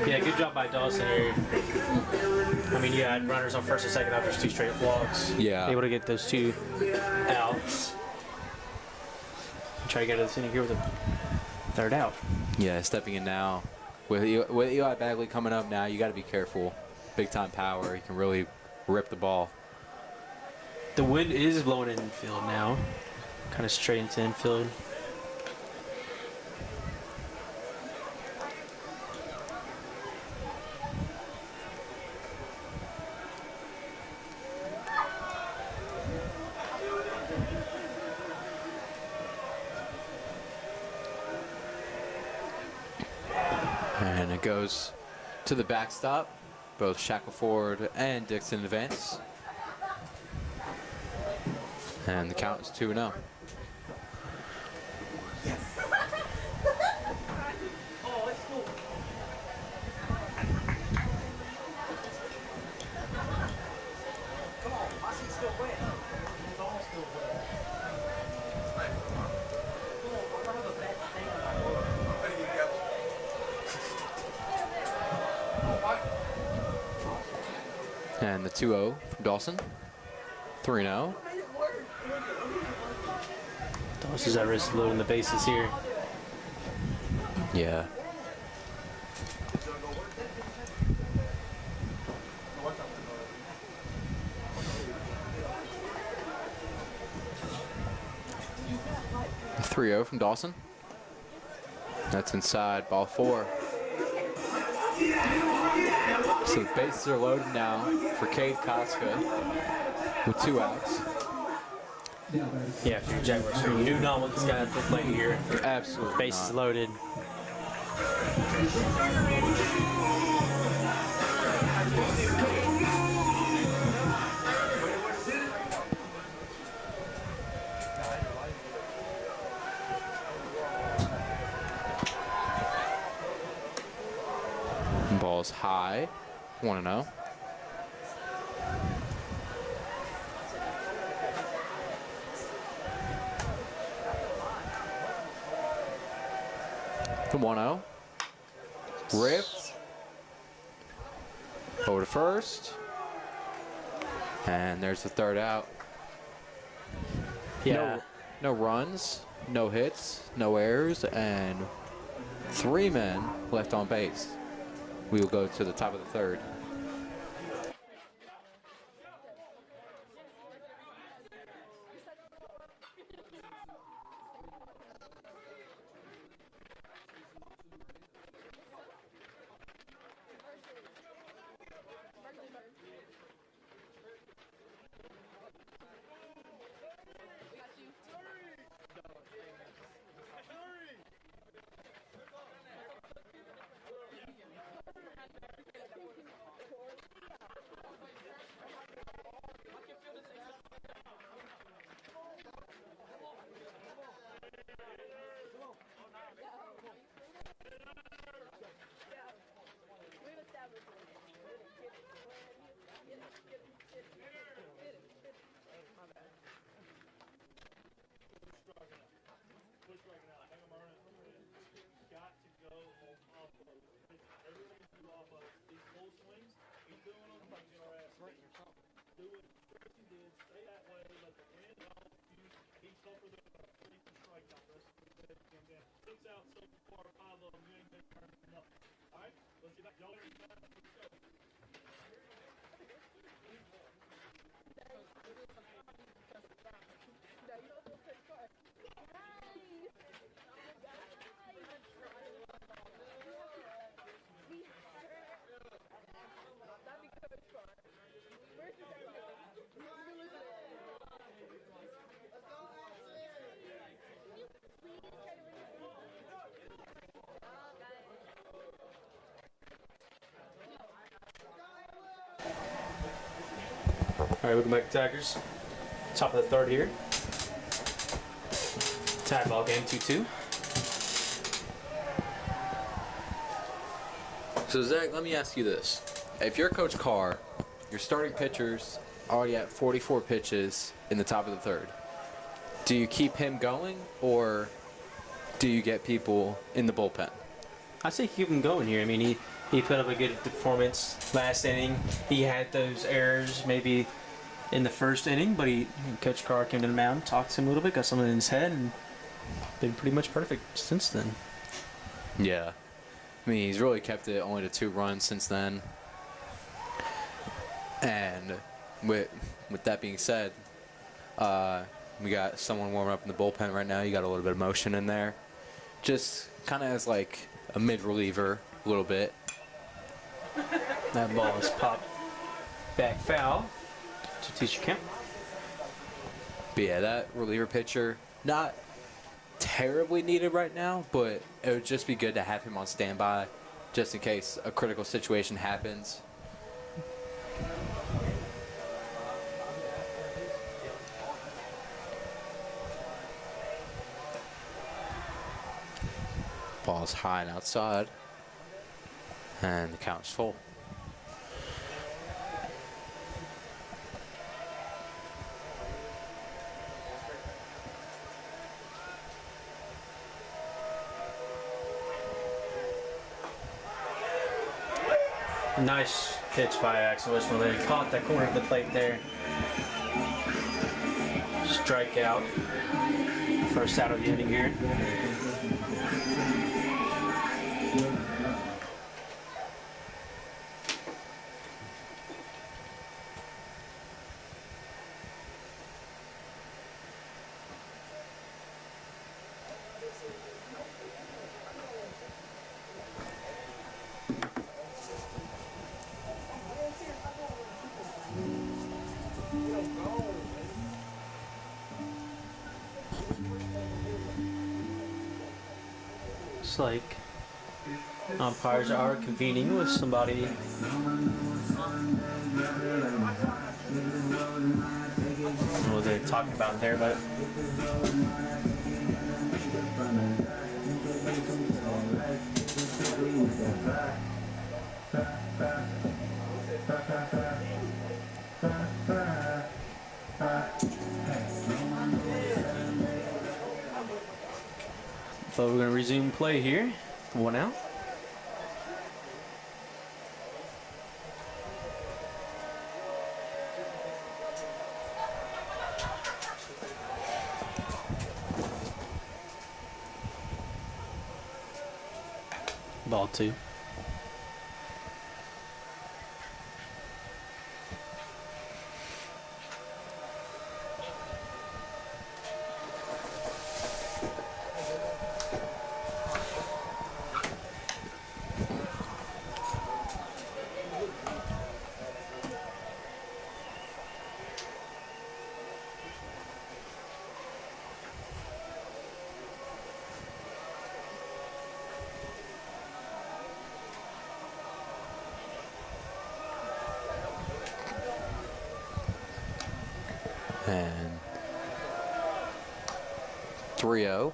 B: Yeah, good job by Dawson here. I mean, you had runners on first and second after 2 straight walks.
C: Yeah.
B: Able to get those 2 outs. Try to get to this inning here with a third out.
C: Yeah, stepping in now. With Eli Bagley coming up now, you got to be careful. Big time power. He can really rip the ball.
B: The wind is blowing in infield now. Kind of straight into infield.
C: And it goes to the backstop. Both Shackelford and Dixon advance. And the count is 2-0. And the 2-0 from Dawson. 3-0.
B: Dawson's at risk of loading the bases here.
C: Yeah. The 3-0 from Dawson. That's inside, ball 4. So the bases are loaded now for Cade Koska with 2 outs.
B: Yeah, if you're a Jaguars, you do not want this guy to play here.
C: Absolutely
B: Bases
C: not.
B: loaded.
C: Ball's high. 1-0. The 1-0. Ripped. Over to first. And there's the third out.
B: Yeah.
C: No runs. no hits, no errors, and 3 men left on base. We will go to the top of the third.
B: All right, welcome back, Tigers. Top of the third here. Tie ball game 2-2.
C: So Zach, let me ask you this. If you're Coach Carr, your starting pitcher's already at 44 pitches in the top of the third. Do you keep him going, or do you get people in the bullpen?
B: I say keep him going here. I mean, he put up a good performance last inning. He had those errors maybe in the first inning, but Coach Carr came to the mound, talked to him a little bit, got something in his head, and been pretty much perfect since then.
C: Yeah. I mean, he's really kept it only to 2 runs since then. And with that being said, we got someone warming up in the bullpen right now. You got a little bit of motion in there. Just kind of as like a mid-reliever a little bit.
B: That ball is popped back foul to teacher count.
C: But yeah, that reliever pitcher, not terribly needed right now, but it would just be good to have him on standby just in case a critical situation happens. Ball's high and outside, and the count's full.
B: Nice pitch by Axel Westmore. They caught that corner of the plate there. Strikeout. First out of the inning here. Looks like umpires are convening with somebody. I don't know what they're talking about there, but we're going to resume play here. 1 out. Ball 2.
C: And 3-0.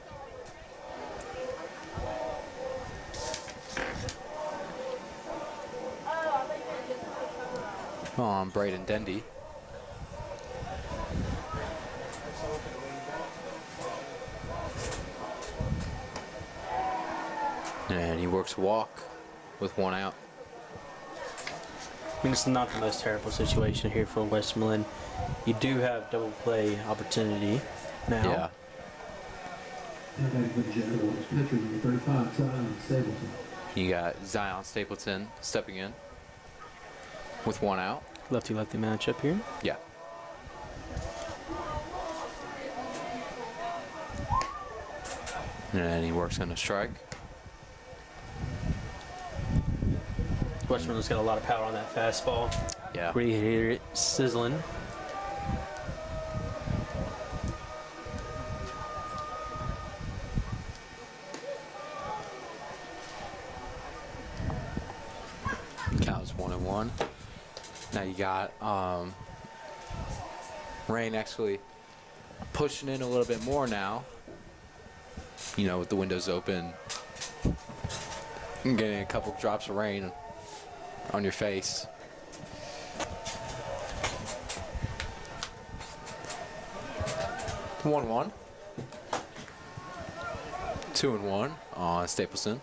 C: On Braden Dendy. And he works walk with 1 out.
B: I mean, it's not the most terrible situation here for Westmoreland. You do have double play opportunity now.
C: Yeah.
F: Back for the Jaguars, pitcher number 35, Zion Stapleton.
C: You got Zion Stapleton stepping in with 1 out.
B: Lefty-lefty matchup here.
C: Yeah. And he works on a strike.
B: Westmoreland's got a lot of power on that fastball.
C: Yeah.
B: Where you hear it sizzling.
C: Count is 1-1. Now you got Rain actually pushing in a little bit more now. You know, with the windows open. And getting a couple drops of rain on your face. One, 2-1 on Stapleton.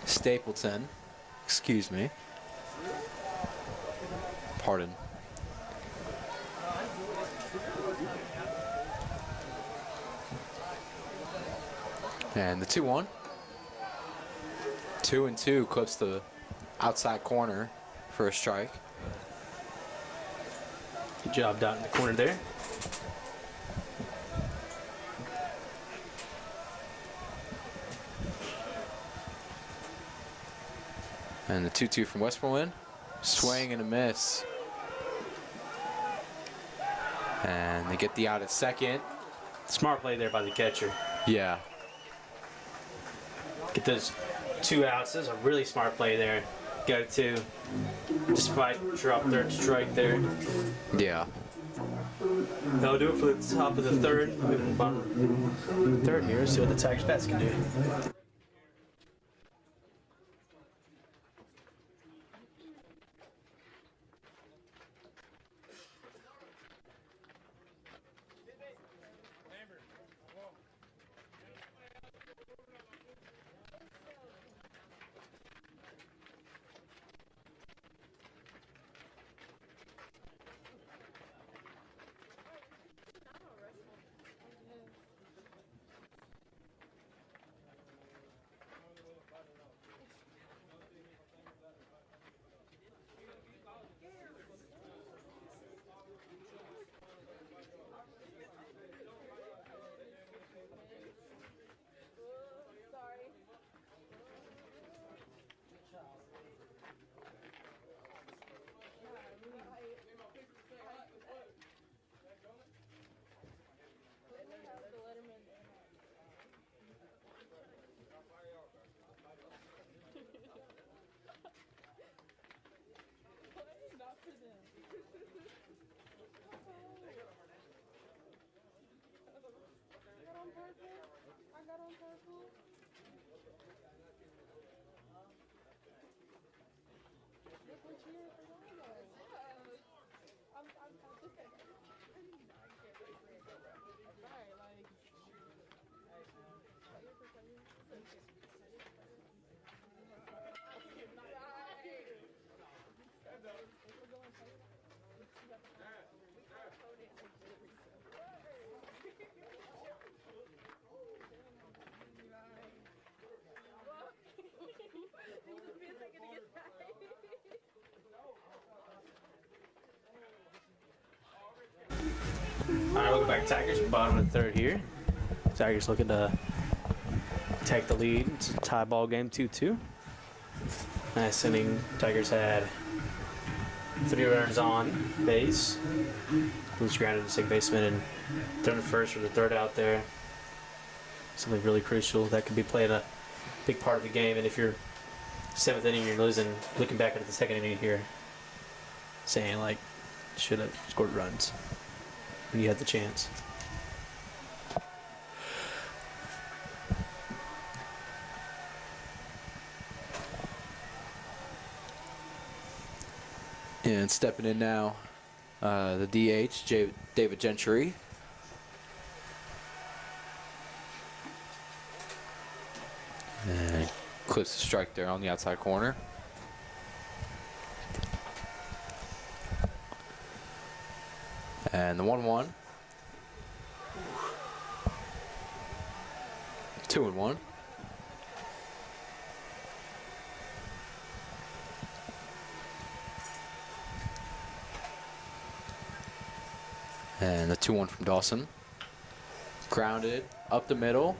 C: Stapleton, excuse me. Pardon. And the 2-1. 2-2 clips the outside corner for a strike.
B: Good job down in the corner there.
C: And the 2-2 from Westmoreland. Swing and a miss. And they get the out at second.
B: Smart play there by the catcher.
C: Yeah.
B: Get those 2 outs. That's a really smart play there. Go to, despite drop third strike there.
C: Yeah.
B: That'll do it for the top of the third. Moving bottom third here. See what the Tigers bats can do. Welcome back, Tigers. Bottom of the third here. Tigers looking to take the lead. It's a tie ball game, 2-2. Nice inning. Tigers had 3 runners on base. Who's grounded to second baseman and thrown to first for the third out there. Something really crucial that could be playing a big part of the game. And if you're 7th inning, you're losing, looking back at the second inning here, saying like, should have scored runs when you had the chance.
C: And stepping in now, the DH, David Gentry. And clips a strike there on the outside corner. And the 1-1. 2-1. And the 2-1 from Dawson. Grounded up the middle.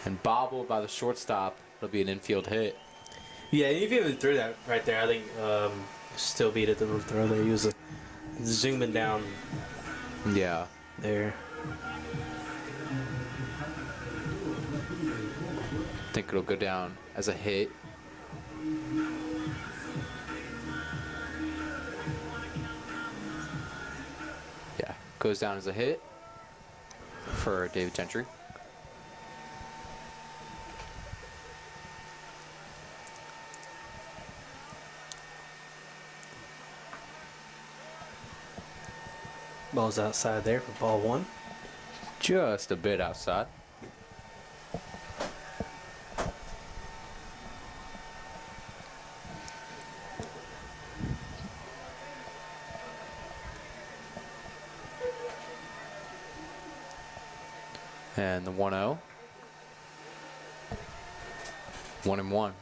C: And bobbled by the shortstop. It'll be an infield hit.
B: Yeah, if you even threw that right there, I think still beat it. The little throw there. He was zooming down.
C: Yeah.
B: There.
C: I think it'll go down as a hit. Yeah, goes down as a hit for David Gentry.
B: Ball's outside there for ball 1.
C: Just a bit outside. And the 1-0. 1-1.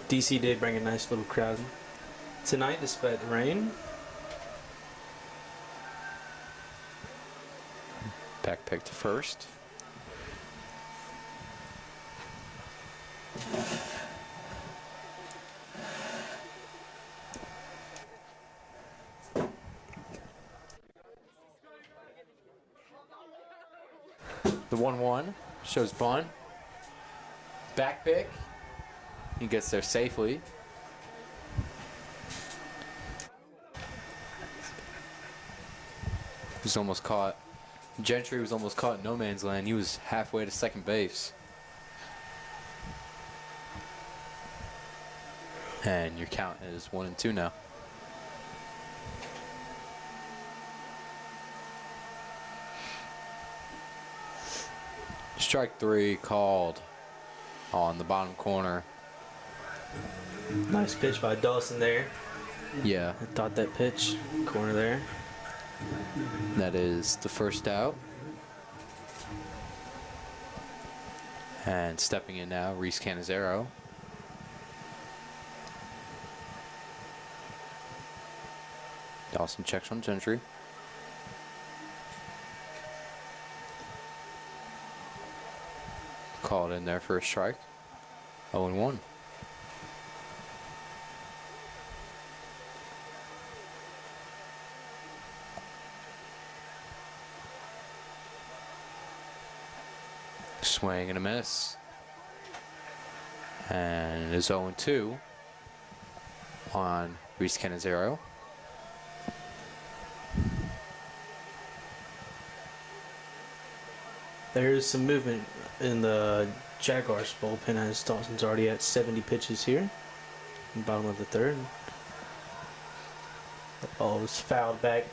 B: DC did bring a nice little crowd tonight despite the rain.
C: Back pick to first. The 1-1 shows bunt. Back pick. He gets there safely. Was almost caught. Gentry was almost caught in no man's land. He was halfway to second base. And your count is 1-2 now. Strike 3 called on the bottom corner.
B: Nice pitch by Dawson there.
C: Yeah,
B: I thought that pitch. Corner there.
C: that is the first out. And stepping in now, Reese Canizero. Dawson checks on Gentry. Called in there for a strike. 0-1. Swing and a miss. And it is 0-2 on Reese Canizero.
B: There's some movement in the Jaguars bullpen as Dawson's already at 70 pitches here. In the bottom of the third. The ball was fouled back.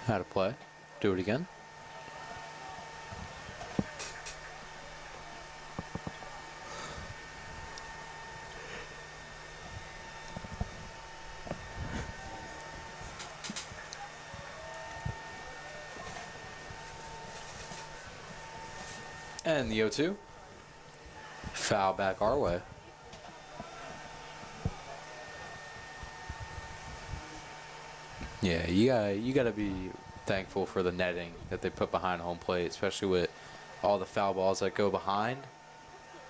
C: Out of play. Do it again. And the 0-2. Foul back our way. Yeah, you gotta be thankful for the netting that they put behind home plate, especially with all the foul balls that go behind.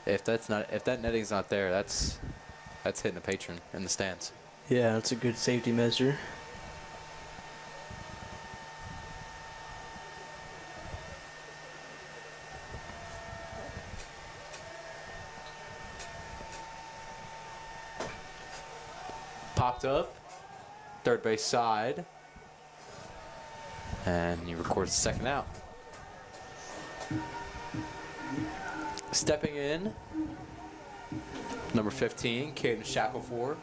C: If that netting's not there, that's hitting a patron in the stands.
B: Yeah, that's a good safety measure.
C: Popped up, third base side, and he records the second out. Stepping in, number 15, Caden Shackleford.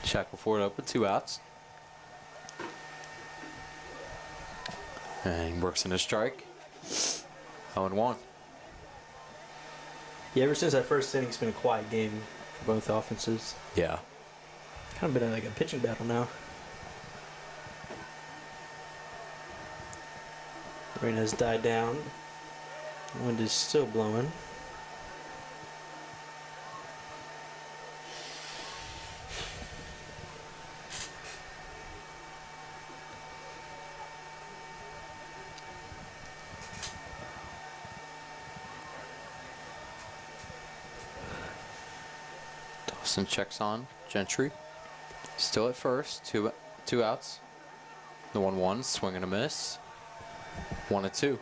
C: Shackleford up with 2 outs. And he works in a strike. 0-1.
B: Yeah, ever since that first inning, it's been a quiet game for both offenses.
C: Yeah.
B: Kind of been like a pitching battle now. The rain has died down. The wind is still blowing.
C: Dawson checks on Gentry. Still at first, two outs. The 1-1, swing and a miss. 1-2.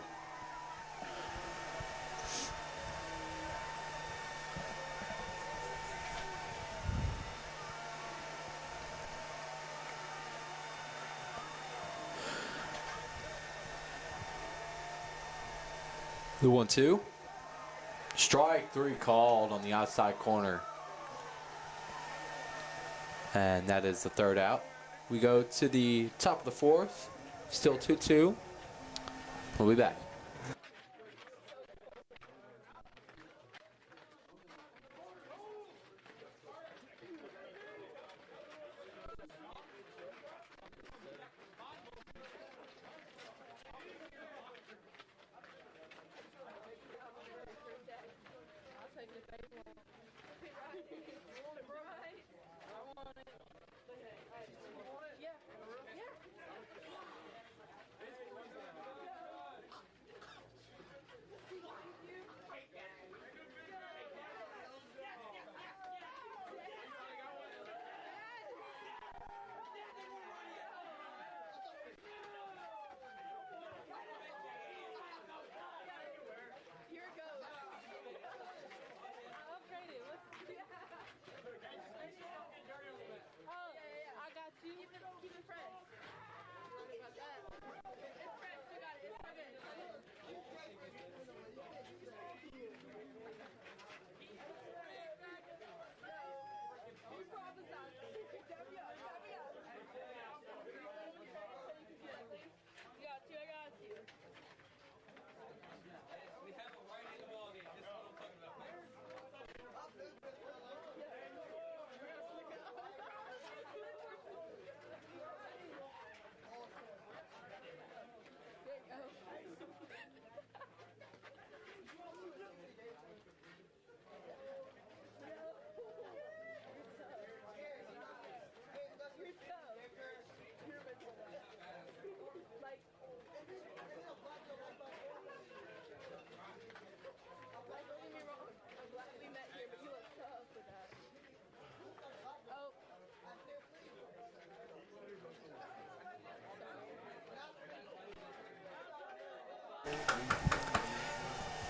C: The 1-2. Strike 3 called on the outside corner. And that is the third out. We go to the top of the fourth. Still 2-2. We'll be back.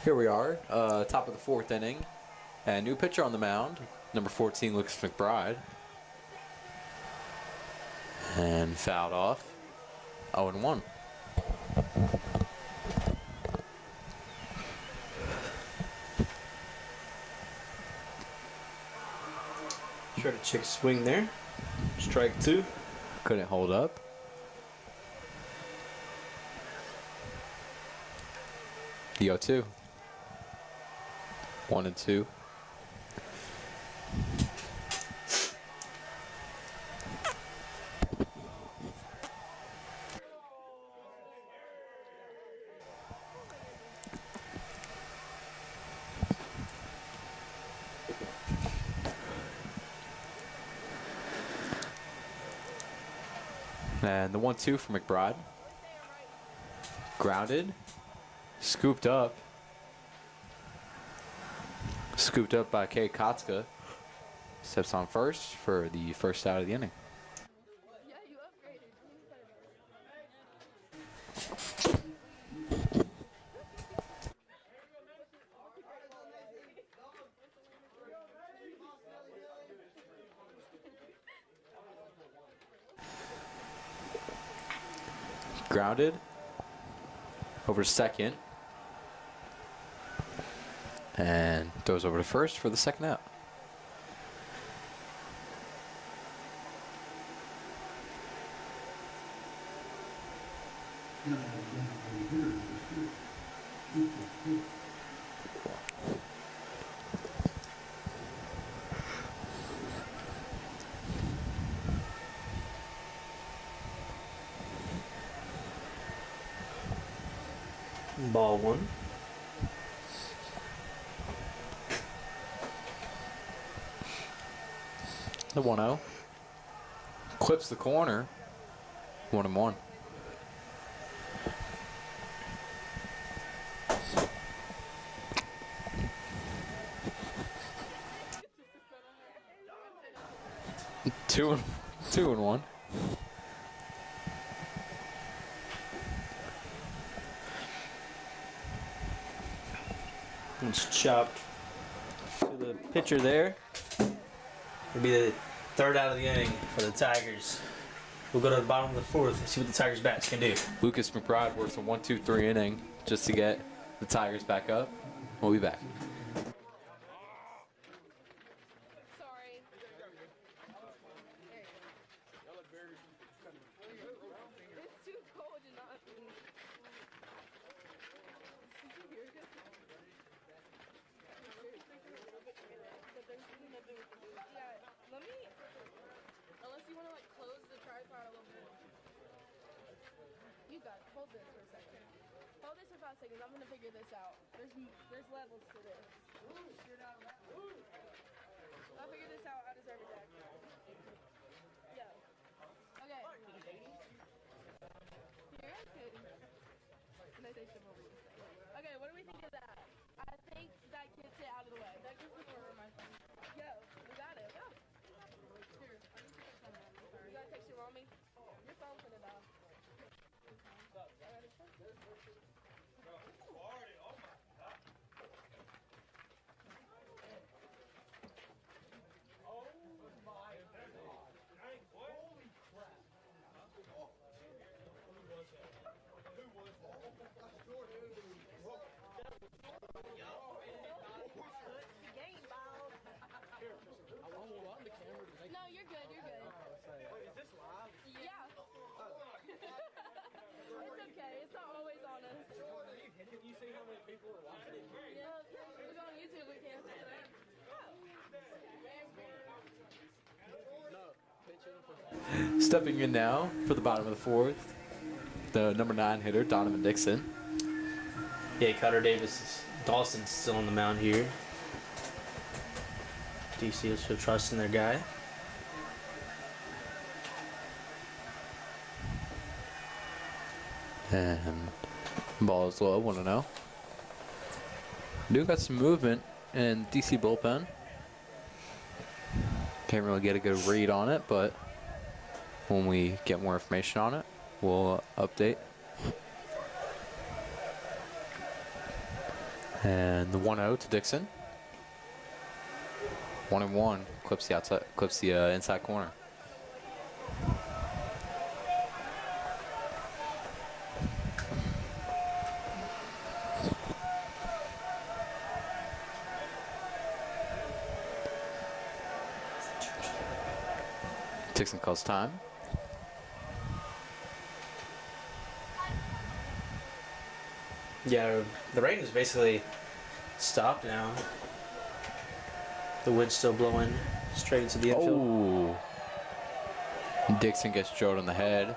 C: Here we are, top of the fourth inning. And new pitcher on the mound, number 14, Lucas McBride. And fouled off. 0-1.
B: Try to check swing there. Strike 2.
C: Couldn't hold up. The 0-2. 1-2. And the 1-2 for McBride. Grounded. Scooped up. Scooped up by Kay Kotska. Steps on first for the first out of the inning.
E: Yeah, you upgraded.
C: Grounded. Over to second. And throws over to first for the second out.
B: Ball 1.
C: The 1-0. Clips the corner. 1-1. Two and 1.
B: It's chopped to the pitcher there. It'll be the third out of the inning for the Tigers. We'll go to the bottom of the fourth and see what the Tigers bats can do.
C: Lucas McBride works a 1-2-3 inning just to get the Tigers back up. We'll be back.
E: Sorry. It's too cold to not be. Yeah, let me. Unless you want to like close the tripod a little bit. You got it. Hold this for a second. Hold this for 5 seconds. I'm gonna figure this out. There's levels to this. I'll figure this out. I deserve a deck. Yeah. Okay. Here? Okay. And they say shit over this thing. Okay, what do we think of that? I think that gets it out of the way. That gets it over my phone. Yo, we got it. Yeah. Here. You got a texture on me? Your phone put it off. No, you're good, you're good. Wait, is this live? Yeah. It's okay, it's not always on us.
D: Can you see how many people are watching?
E: Yeah, if it's on YouTube, we can.
C: Stepping in now for the bottom of the fourth, the number 9 hitter, Donovan Dixon.
B: Yeah, Cutter Dawson's still on the mound here. DC is still trusting their guy.
C: And ball is low, 1-0. Do got some movement in DC bullpen. Can't really get a good read on it, but when we get more information on it, we'll update. And the 1-0 to Dixon. 1-1, clips the outside, clips the inside corner. Dixon calls time.
B: Yeah, the rain is basically stopped now. The wind's still blowing straight into the infield.
C: Oh. Dixon gets drilled on the head.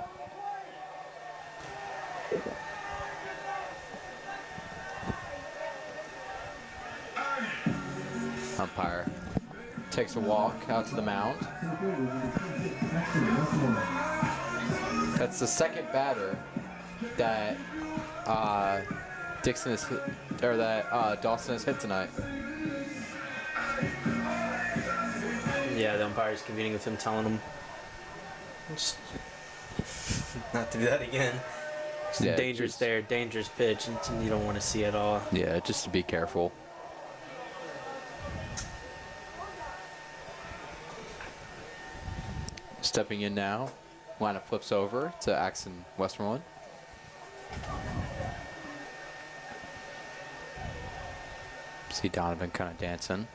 C: Umpire takes a walk out to the mound. That's the second batter that Dixon has hit, or that Dawson has hit tonight.
B: Yeah, the umpire's convening with him, telling him just not to do that again. It's
C: Yeah,
B: dangerous
C: just-
B: there, dangerous pitch, and you don't want to see at all.
C: Yeah, just to be careful. Stepping in now, lineup flips over to Axon Westmoreland. See Donovan kind of dancing.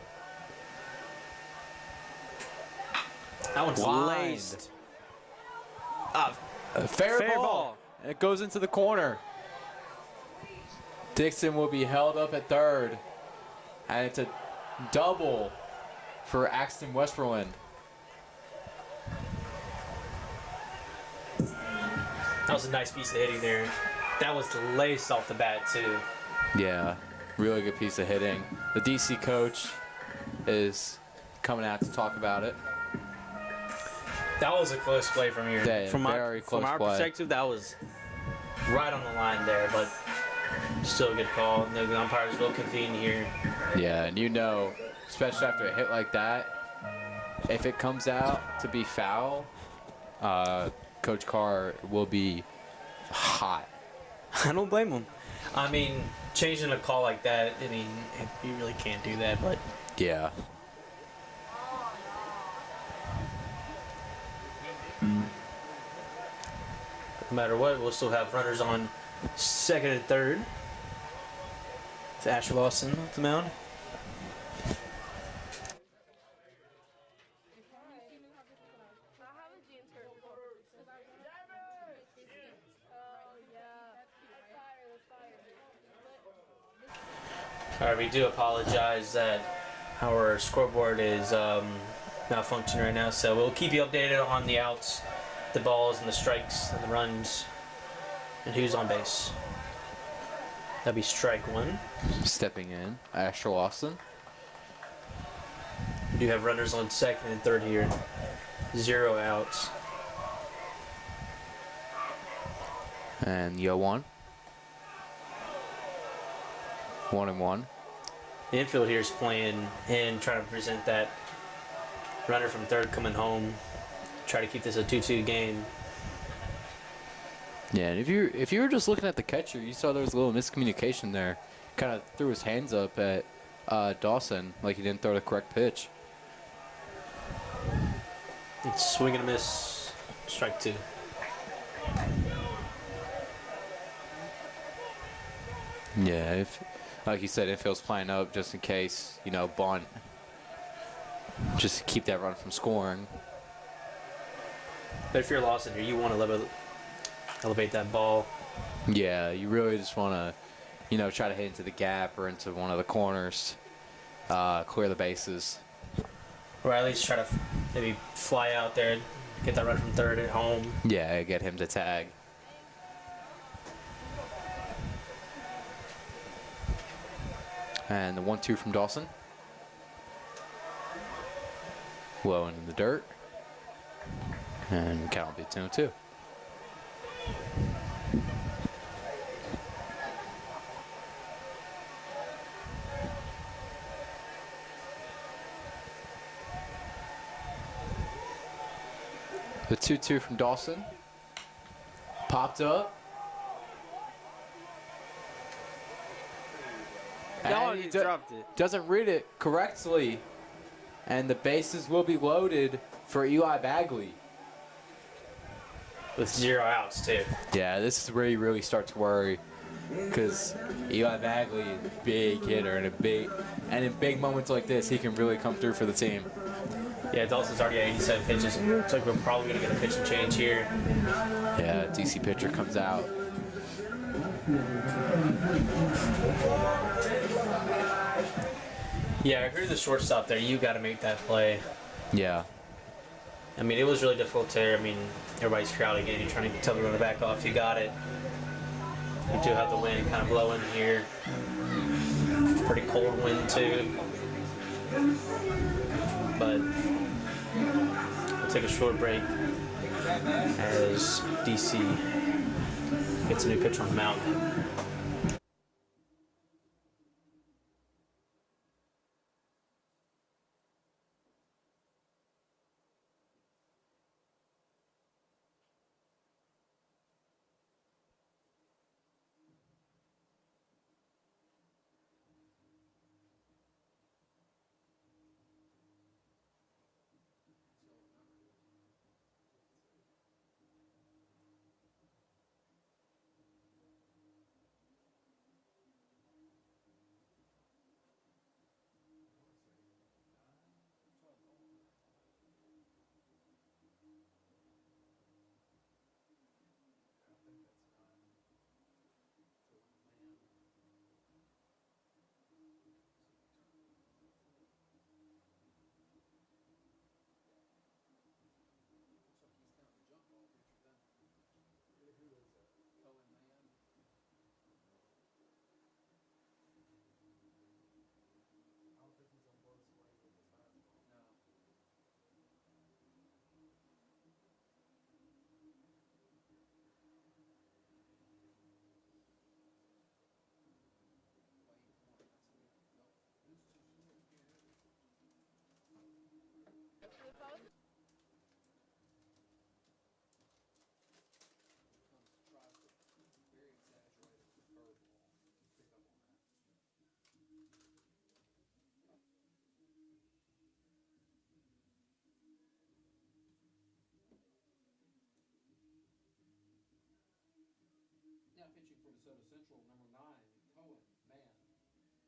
B: That one's
C: Lined.
B: laced.
C: A fair,
B: Fair
C: ball.
B: ball.
C: And it goes into the corner. Dixon will be held up at third. And it's a double for Axton Westmoreland.
B: That was a nice piece of hitting there. That was laced off the bat, too.
C: Yeah, really good piece of hitting. The DC coach is coming out to talk about it.
B: That was a close play from here.
C: Yeah,
B: from
C: very close
B: from our
C: play.
B: perspective, that was right on the line there, but still a good call. The umpires will convene here.
C: Yeah, and you know, especially after a hit like that, if it comes out to be foul, Coach Carr will be hot.
B: I don't blame him. I mean, changing a call like that, I mean, you really can't do that, but
C: Yeah.
B: no matter what, we'll still have runners on second and third. It's Asher Lawson at the mound.
E: I have a jeans skirt before. Oh, yeah. That's fire.
B: All right, we do apologize that our scoreboard is malfunctioning right now, so we'll keep you updated on the outs, the balls, and the strikes, and the runs, and who's on base. That'll be strike one.
C: Stepping in, Asher Lawson.
B: We do have runners on second and third here. 0 outs.
C: And Yo 1. 1-1.
B: The infield here is playing and trying to present that runner from third coming home. Try to keep this a 2-2 game.
C: Yeah, and if you were just looking at the catcher, you saw there was a little miscommunication there. Kind of threw his hands up at Dawson like he didn't throw the correct pitch.
B: It's swing and a miss. Strike two.
C: Yeah, if like you said, infield's playing up just in case, you know, bunt. Just to keep that run from scoring.
B: But if you're Lawson here, you want to elevate that ball.
C: Yeah, you really just want to, you know, try to hit into the gap or into one of the corners, clear the bases.
B: Or at least try to maybe fly out there, get that run from third at home.
C: Yeah, get him to tag. And the 1-2 from Dawson. Low in the dirt. And count will be 2-2. The 2-2 from Dawson. Popped up. And he
B: dropped it.
C: doesn't read it correctly. And the bases will be loaded for Eli Bagley.
B: With 0 outs, too.
C: Yeah, this is where you really start to worry. Because Eli Bagley is a big hitter and in big moments like this, he can really come through for the team.
B: Yeah, Dawson's already at 87 pitches. Looks like we're probably going to get a pitch and change here.
C: Yeah, DC pitcher comes out.
B: Yeah, I heard the shortstop there. You got to make that play.
C: Yeah.
B: I mean, it was really difficult to. I mean, everybody's crowding in. You're trying to tell the runner back off. You got it. You do have the wind kind of blowing here. Pretty cold wind too. But we'll take a short break as DC gets a new pitcher on the mound.
G: Now pitching for Desoto Central, number 9, Cohen, man. I guess why they brought that freshman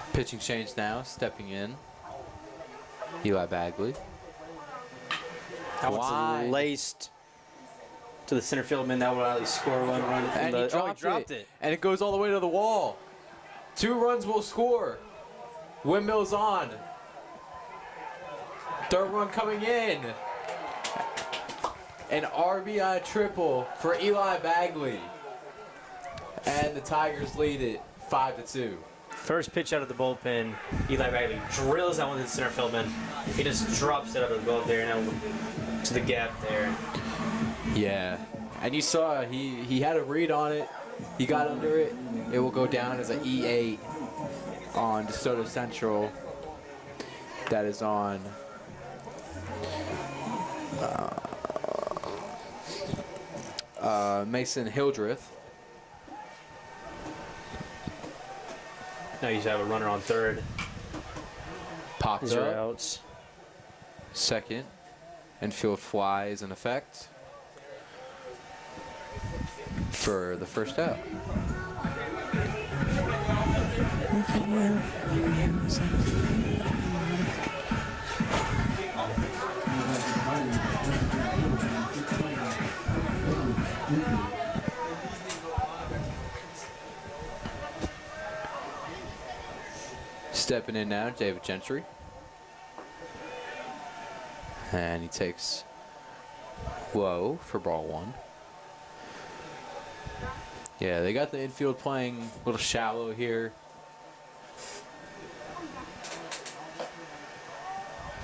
G: up.
C: Pitching change now, stepping in. Eli Bagley.
B: That
C: Wide.
B: one's laced to the center field man. That would at least score one run from
C: And
B: the.
C: he dropped
B: it.
C: And it goes all the way to the wall. 2 runs will score. Windmill's on. 3rd run coming in. An RBI triple for Eli Bagley. And the Tigers lead it 5-2.
B: First pitch out of the bullpen, Eli Bagley drills that one to the center field man. He just drops it out of the glove there and out to the gap there.
C: Yeah. And you saw he had a read on it. He got under it. It will go down as an E8 on DeSoto Central. That is on Mason Hildreth.
B: Now you have a runner on third.
C: Popped
B: 0
C: up.
B: outs.
C: Second. Infield fly is in effect for the first out. Stepping in now, David Gentry. And he takes low for ball 1. Yeah, they got the infield playing a little shallow here.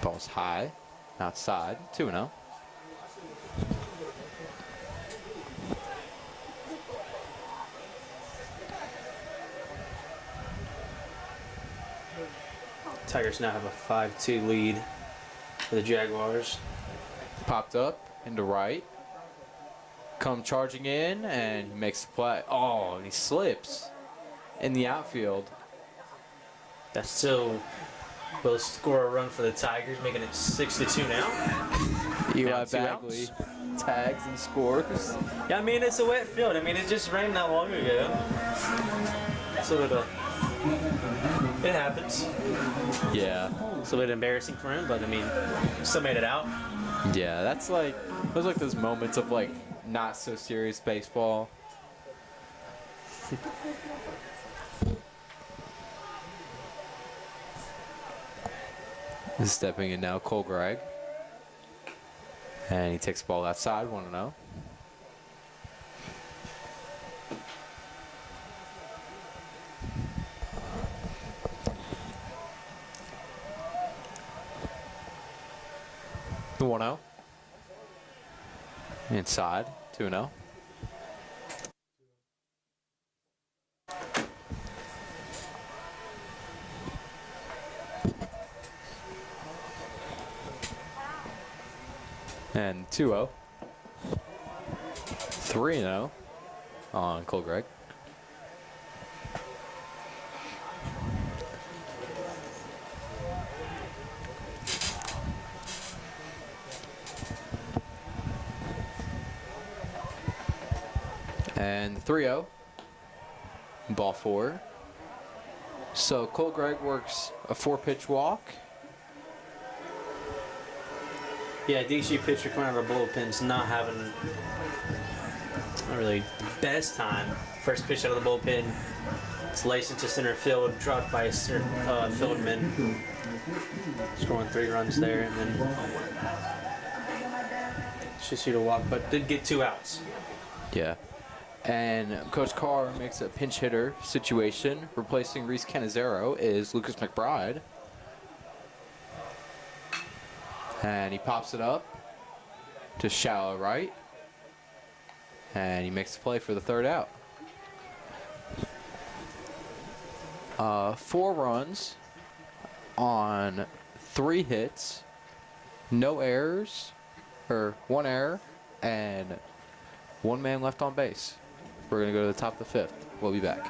C: Ball's high, outside, 2-0.
B: Tigers now have a 5-2 lead for the Jaguars.
C: Popped up into right. Come charging in, and he makes the play. Oh, and he slips in the outfield.
B: That still will score a run for the Tigers, making it 6-2 now.
C: Eli
B: Now 2
C: Bagley
B: outs.
C: tags and scores.
B: Yeah, I mean, it's a wet field. I mean, it just rained not long ago. So it happens.
C: Yeah.
B: It's a bit embarrassing for him, but I mean, still made it out.
C: Yeah, that's like those moments of like not so serious baseball. Stepping in now, Cole Gregg. And he takes the ball outside, 1-0. The 1-0. Inside, 2-0. And 2-0. 3-0 on Cole Gregg. And 3-0. Ball 4. So Cole Gregg works a 4-pitch walk.
B: Yeah, DC pitcher coming out of the bullpen's not having not really the best time. First pitch out of the bullpen, it's laced into center field, dropped by a center fieldman, scoring 3 runs there, and then just shoot a walk, but did get 2 outs.
C: Yeah. And Coach Carr makes a pinch hitter situation. Replacing Reese Canizero is Lucas McBride. And he pops it up to shallow right. And he makes the play for the 3rd out. 4 runs on 3 hits, no errors, or 1 error, and 1 man left on base. We're going to go to the top of the 5th. We'll be back.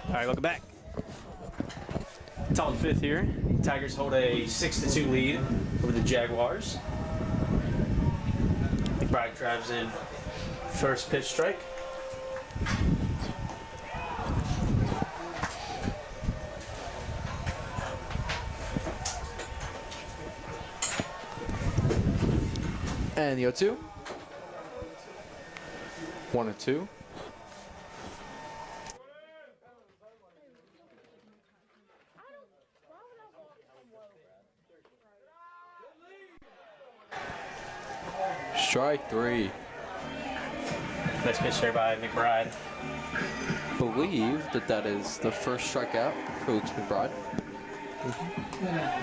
B: All right, welcome back. Top of the 5th here. Tigers hold a 6-2 lead over the Jaguars. McBride drives in first pitch strike.
C: And the 0-2. 1-2. Strike 3.
B: Nice pitch there by McBride.
C: Believe that is the first strikeout for Luke McBride.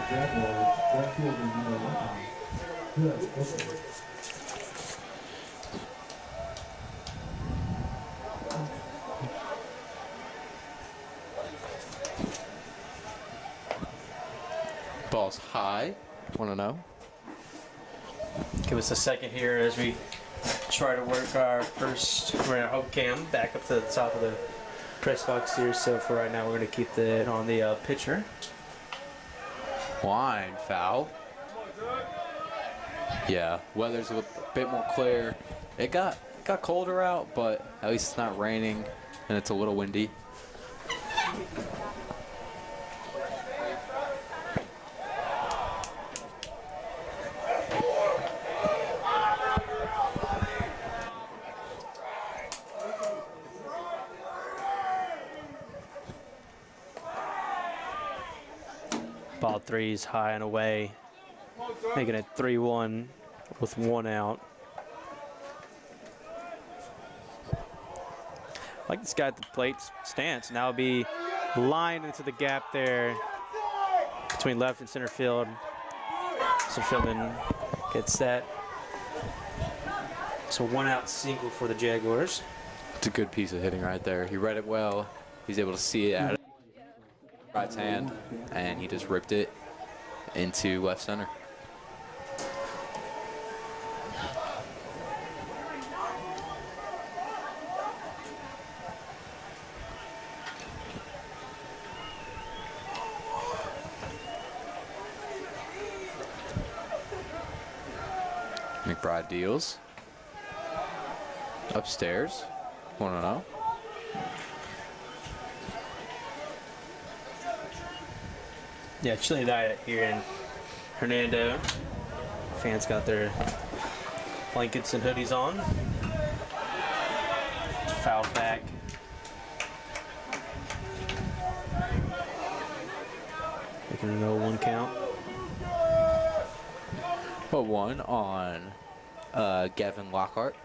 F: Jaguars, left fielder number 1. Good. Okay.
C: Ball's high. 1-0.
B: Give us a second here as we try to work our first. We're gonna hope cam back up to the top of the press box here. So for right now, we're gonna keep it on the pitcher.
C: Line foul. Yeah, weather's a bit more clear. It got colder out, but at least it's not raining and it's a little windy.
B: Ball 3's high and away, making it 3-1 with 1 out. I like this guy at the plate stance. Now be lined into the gap there between left and center field. Center fieldman gets that. So 1 out single for the Jaguars.
C: It's a good piece of hitting right there. He read it well. He's able to see it out of right hand, and he just ripped it into left center. McBride deals. Upstairs. 1-0.
B: Yeah, chilly night here in Hernando. Fans got their blankets and hoodies on. Fouled back. Making a 0-1 count.
C: 0-1 on Gavin Lockhart.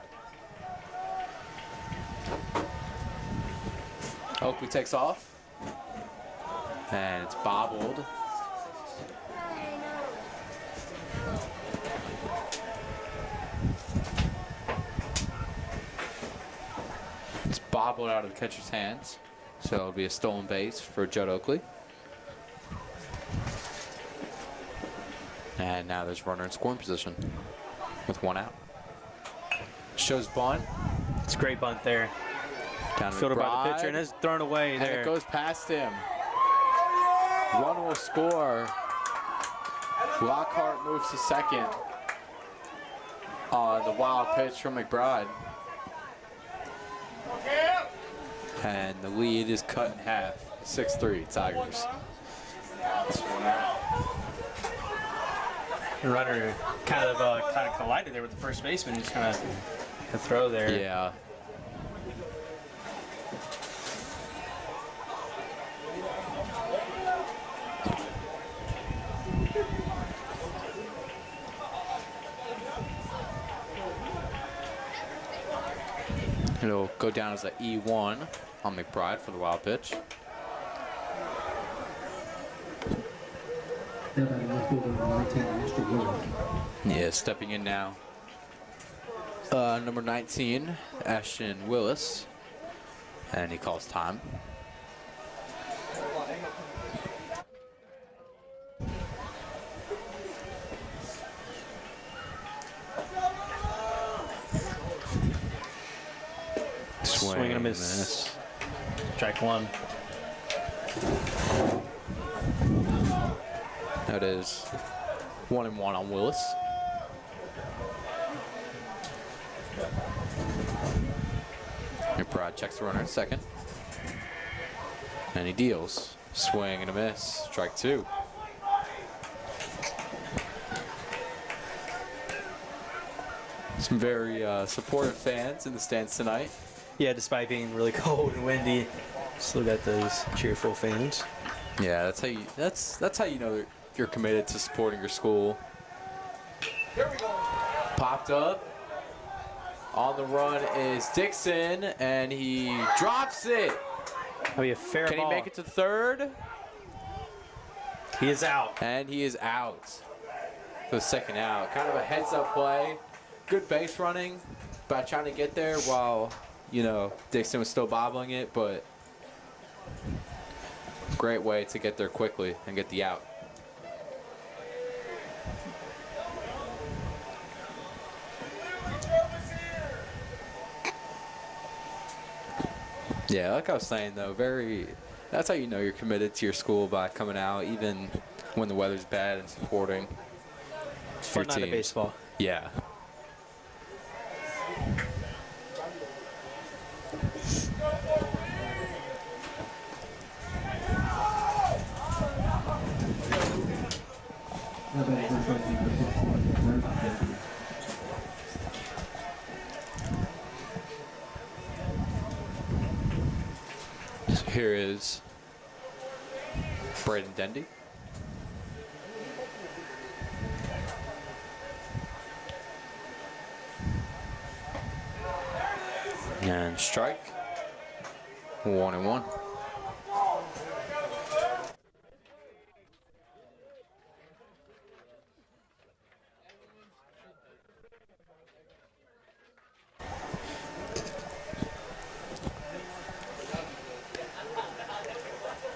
C: Oakley takes off. And it's bobbled. It's bobbled out of the catcher's hands. So it'll be a stolen base for Judd Oakley. And now there's runner in scoring position with 1 out. Shows bunt.
B: It's a great bunt there.
C: Down to
B: Fielder by the
C: McBride.
B: pitcher, and it's thrown away
C: And
B: there.
C: it goes past him. Run will score. Lockhart moves to second on the wild pitch from McBride. And the lead is cut in half. 6-3 Tigers.
B: The runner kind of collided there with the first baseman. Just kind of a throw there.
C: Yeah. It'll go down as an E1 on McBride for the wild pitch.
F: Now batting left fielder number 19, Mr. Willis.
C: Yeah, stepping in now. Number 19, Ashton Willis. And he calls time.
B: Swing and a miss. Strike 1.
C: That is 1-1 on Willis. McBride checks the runner at second. And he deals. Swing and a miss. Strike 2. Some very supportive fans in the stands tonight.
B: Yeah, despite being really cold and windy, still got those cheerful fans.
C: Yeah, that's how you know you're committed to supporting your school. Popped up, On the run is Dixon, and he drops it.
B: That'll be a fair
C: Can
B: ball.
C: he make it to third?
B: He is out.
C: And he is out for the second out. Kind of a heads-up play. Good base running by trying to get there while, you know, Dixon was still bobbling it, but great way to get there quickly and get the out. Yeah, like I was saying though, that's how you know you're committed to your school, by coming out even when the weather's bad and supporting
B: Fun
C: your
B: night of
C: team.
B: baseball.
C: Yeah.
F: Now batting first base number 16, Hernando.
C: So here is Braden Dendy. And strike. 1-1.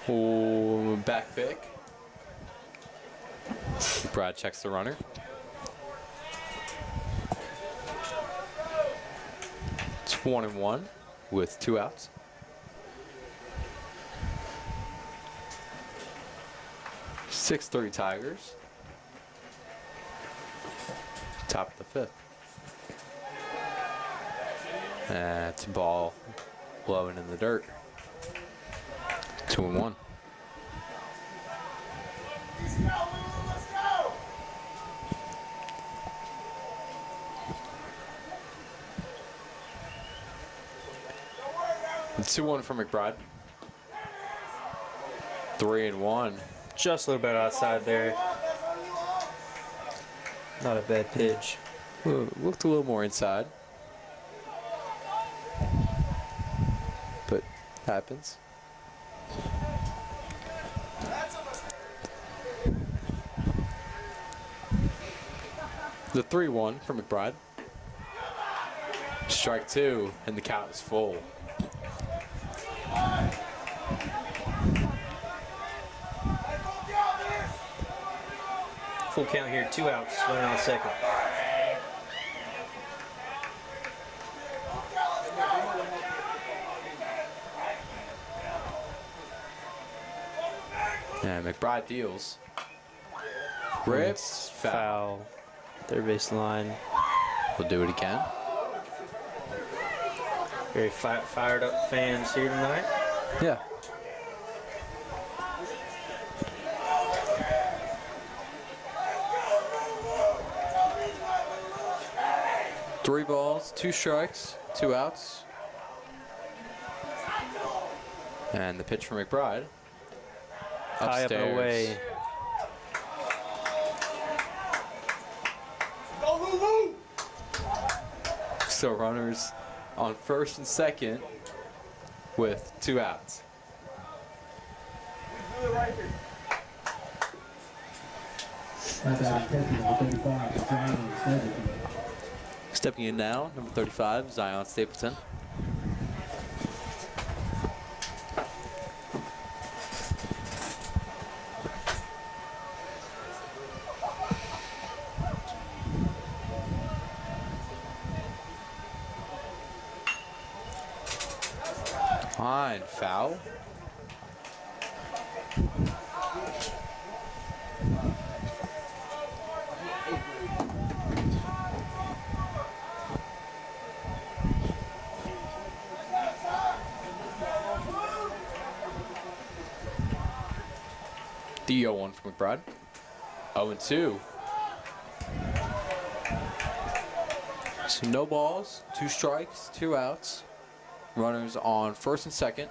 C: Ooh, back pick. Brad checks the runner. It's 1-1 with 2 outs. (6-3) Tigers. Top of the 5th. That's a ball blowing in the dirt. 2-1. It's 2-1 for McBride. 3-1.
B: Just a little bit outside there. Not a bad pitch.
C: Looked a little more inside. But happens. The 3-1 for McBride. Strike 2, and the count is full.
B: Full count here, 2 outs, runner on second.
C: And McBride deals. Rips, foul.
B: Third base line.
C: We'll do it again.
B: Very fired up fans here tonight.
C: Yeah. Three balls, 2 strikes, 2 outs. And the pitch from McBride.
B: High up and away.
C: So runners on first and second with 2 outs.
F: Now batting catcher number 35, Zion Stapleton.
C: Stepping in now, number 35, Zion Stapleton. Fine, foul. The 0-1 from McBride. 0-2. So no balls, 2 strikes, 2 outs. Runners on first and second.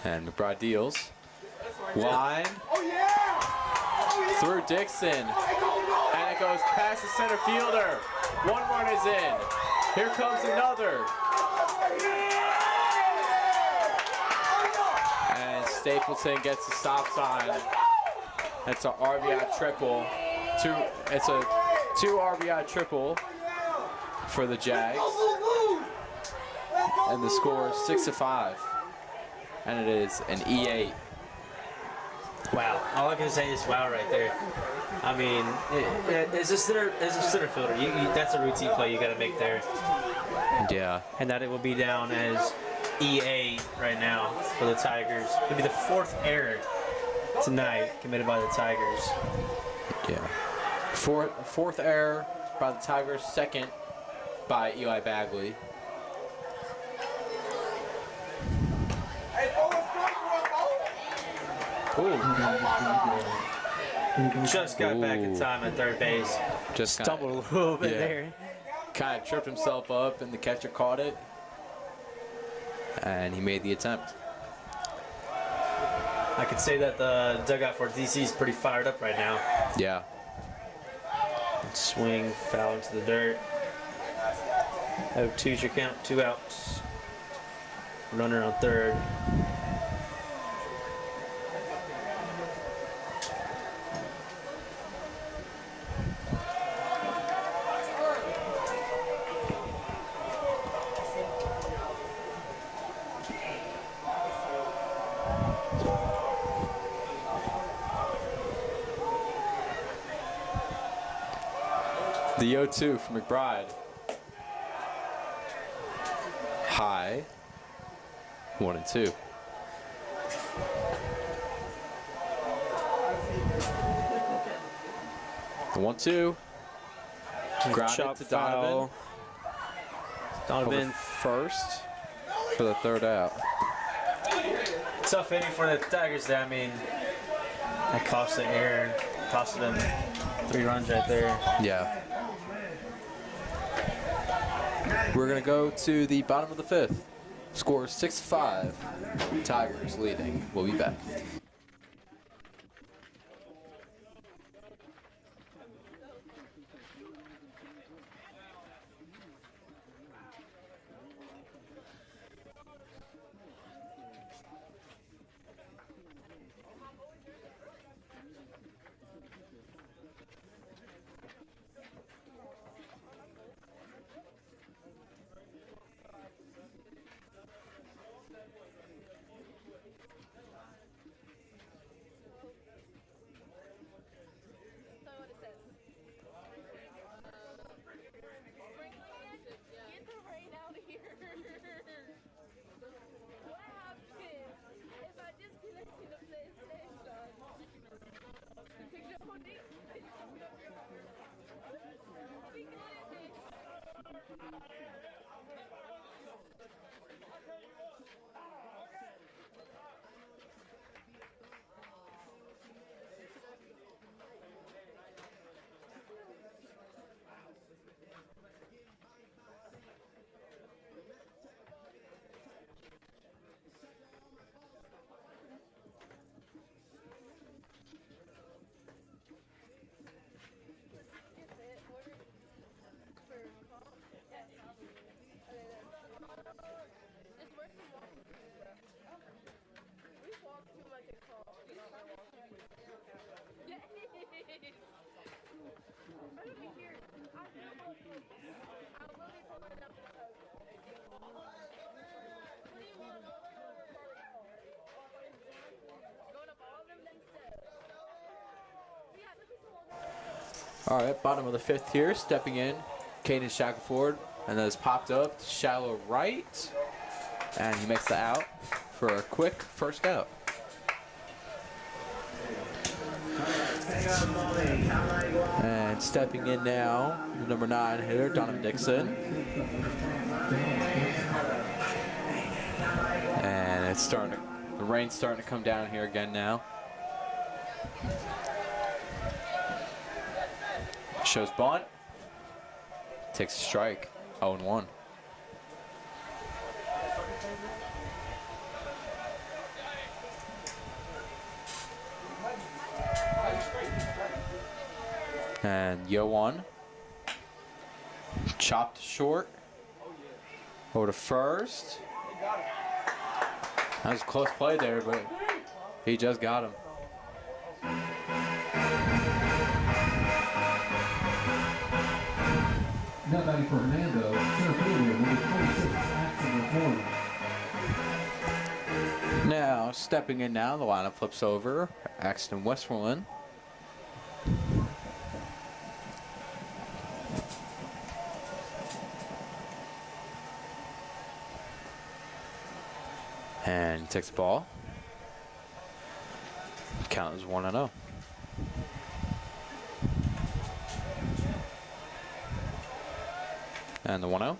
C: And McBride deals. Line. Through Dixon. And it goes past the center fielder. One run is in. Here comes another. And Stapleton gets the stop sign. That's an RBI triple. It's a 2 RBI triple for the Jags. And the score is 6-5. And it is an E8.
B: Wow. All I can say is wow right there. I mean, as a center fielder, that's a routine play you got to make there.
C: Yeah.
B: And that it will be down as EA right now for the Tigers. It'll be the 4th error tonight committed by the Tigers.
C: Yeah. Fourth error by the Tigers, 2nd by Eli Bagley.
B: Just got back in time at third base.
C: Just
B: Stumbled a little bit
C: yeah.
B: there.
C: Kind of tripped himself up, and the catcher caught it. And he made the attempt.
B: I could say that the dugout for DC is pretty fired up right now.
C: Yeah.
B: Swing, foul into the dirt. 0-2's your count, 2 outs. Runner on third.
C: The 0-2 from McBride. High. 1-2. The 1-2. Grounded to Donovan.
B: Donovan
C: first for the 3rd out.
B: Tough inning for the Tigers there. I mean, that cost the error. Costed them 3 runs right there.
C: Yeah. We're going to go to the bottom of the 5th. Score 6-5. Tigers leading. We'll be back. All right, bottom of the 5th here, stepping in, Caden Shackelford, and that is popped up, shallow right, and he makes the out for a quick first out. And stepping in now, the number 9 hitter, Donovan Dixon. And it's starting to, the rain's starting to come down here again now. Shows bunt. Takes a strike. 0-1. And yo one. Chopped short. Over to first. That was a close play there, but he just got him.
F: Now batting for Hernando, center fielder, number 26, Axel Horn.
C: Now, stepping in now, the lineup flips over. Axton Westmoreland. And he takes the ball. Count is 1-0. And the 1-0.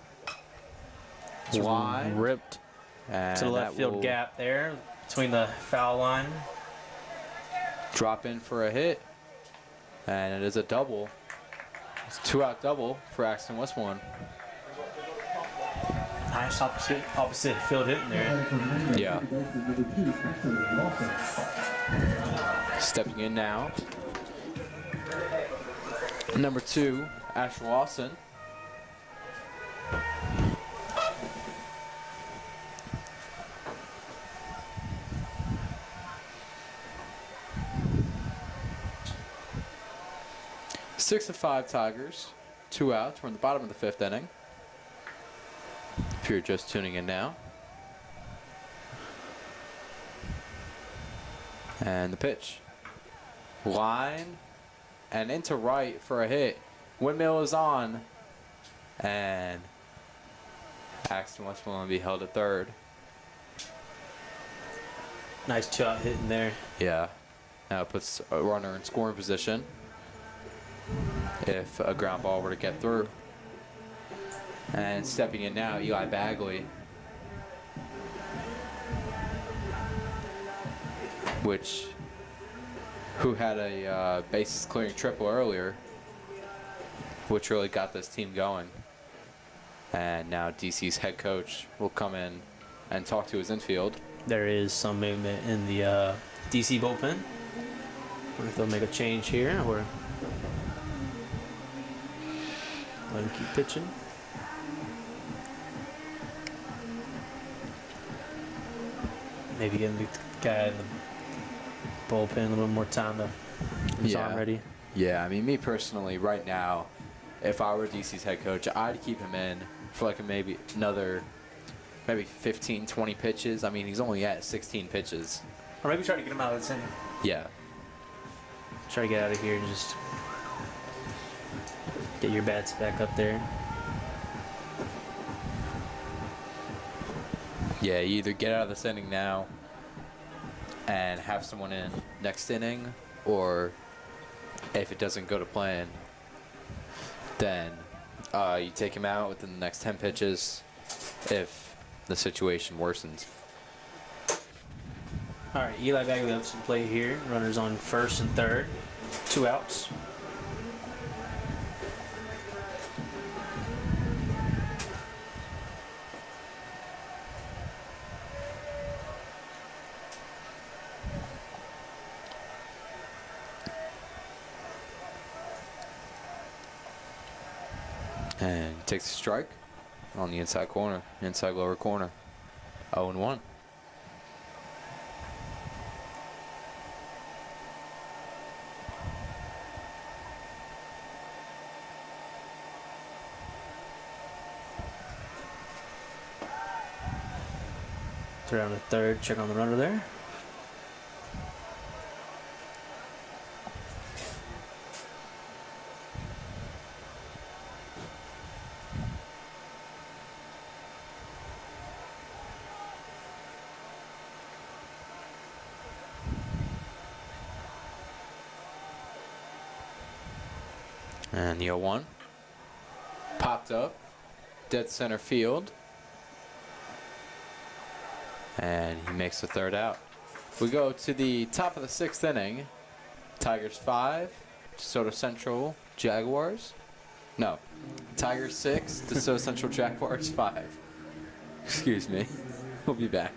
C: Wide.
B: Ripped
C: And
B: to the left
C: that
B: field
C: will
B: gap there between the foul line.
C: drop in for a hit. And it is a double. It's a 2-out double for Axton Westmoreland.
B: Nice opposite field hit in there.
C: Yeah. Stepping in now. Number 2, Asher Lawson. Six of 5 Tigers, 2 outs. We're in the bottom of the 5th inning. If you're just tuning in now. And the pitch. Line and into right for a hit. Windmill is on. And Axton Westmoreland will be held at third.
B: Nice 2-out hit in there.
C: Yeah. Now it puts a runner in scoring position if a ground ball were to get through. And stepping in now, Eli Bagley. Who had a bases clearing triple earlier, which really got this team going. And now DC's head coach will come in and talk to his infield.
B: There is some movement in the DC bullpen. I wonder if they'll make a change here or let him keep pitching. Maybe give the guy in the bullpen a little more time to get his arm ready.
C: Yeah, I mean, me personally, right now, if I were DC's head coach, I'd keep him in for like maybe 15, 20 pitches. I mean, he's only at 16 pitches.
B: Or maybe try to get him out of this inning.
C: Yeah.
B: Try to get out of here and just get your bats back up there.
C: Yeah, you either get out of this inning now and have someone in next inning, or if it doesn't go to plan, then you take him out within the next 10 pitches if the situation worsens.
B: All right, Eli Bagley up some play here. Runners on first and third. 2 outs.
C: And takes a strike on the inside corner, inside lower corner. 0-1.
B: Throw down to third, check on the runner there.
C: And the 0-1. Popped up. Dead center field. And he makes the third out. We go to the top of the 6th inning. Tigers 5, DeSoto Central Jaguars. No. Tigers 6, DeSoto Central Jaguars 5. Excuse me. We'll be back.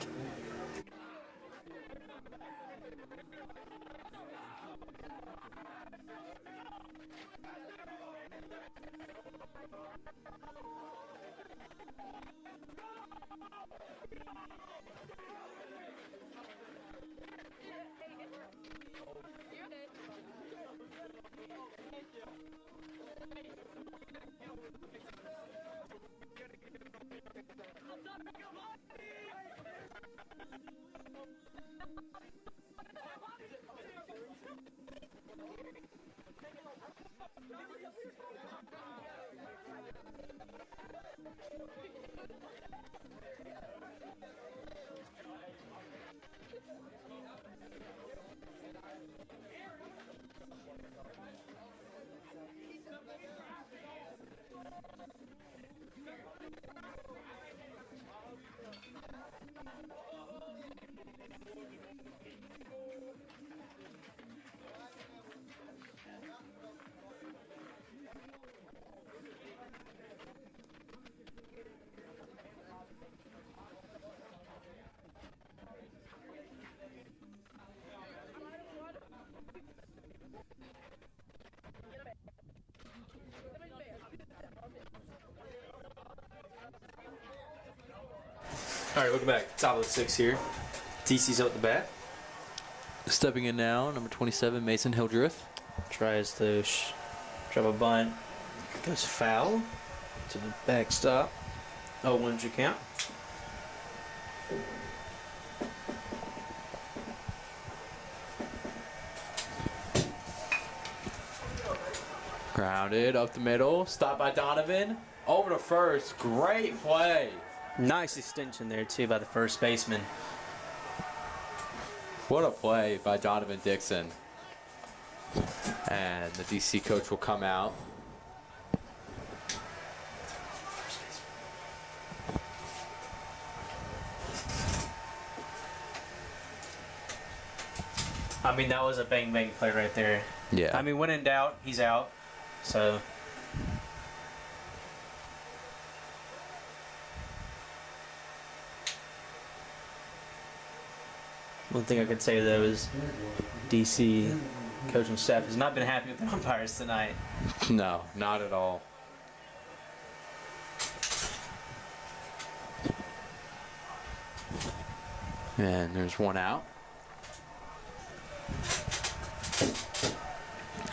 B: All right, welcome back. Top of the 6 here. TC's up the bat.
C: Stepping in now, number 27, Mason Hildreth.
B: Tries to drop a bunt. Goes foul to the backstop. 0-1's your count.
C: Grounded up the middle. Stopped by Donovan. Over to first. Great play.
B: Nice extension there, too, by the first baseman.
C: What a play by Donovan Dixon. And the DC coach will come out.
B: I mean, that was a bang-bang play right there.
C: Yeah.
B: I mean, when in doubt, he's out. So... one thing I could say, though, is DC coaching staff has not been happy with the umpires tonight.
C: No, not at all. And there's one out.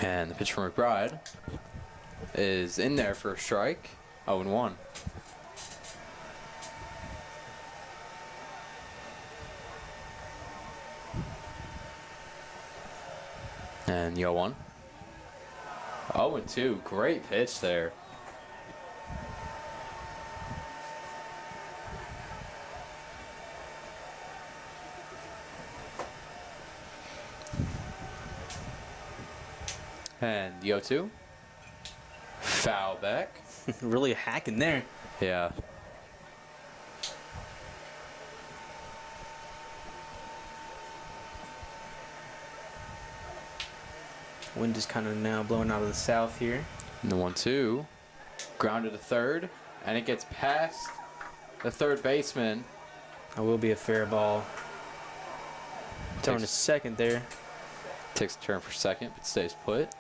C: And the pitch from McBride is in there for a strike. 0-1. And 0-1. 0-2. Great pitch there. And the 0-2. Foul back.
B: Really hacking there.
C: Yeah.
B: Wind is kind of now blowing out of the south here.
C: And the 1-2. Grounded to third. And it gets past the third baseman.
B: That will be a fair ball. Throwing to second there.
C: Takes a turn for second, but stays put.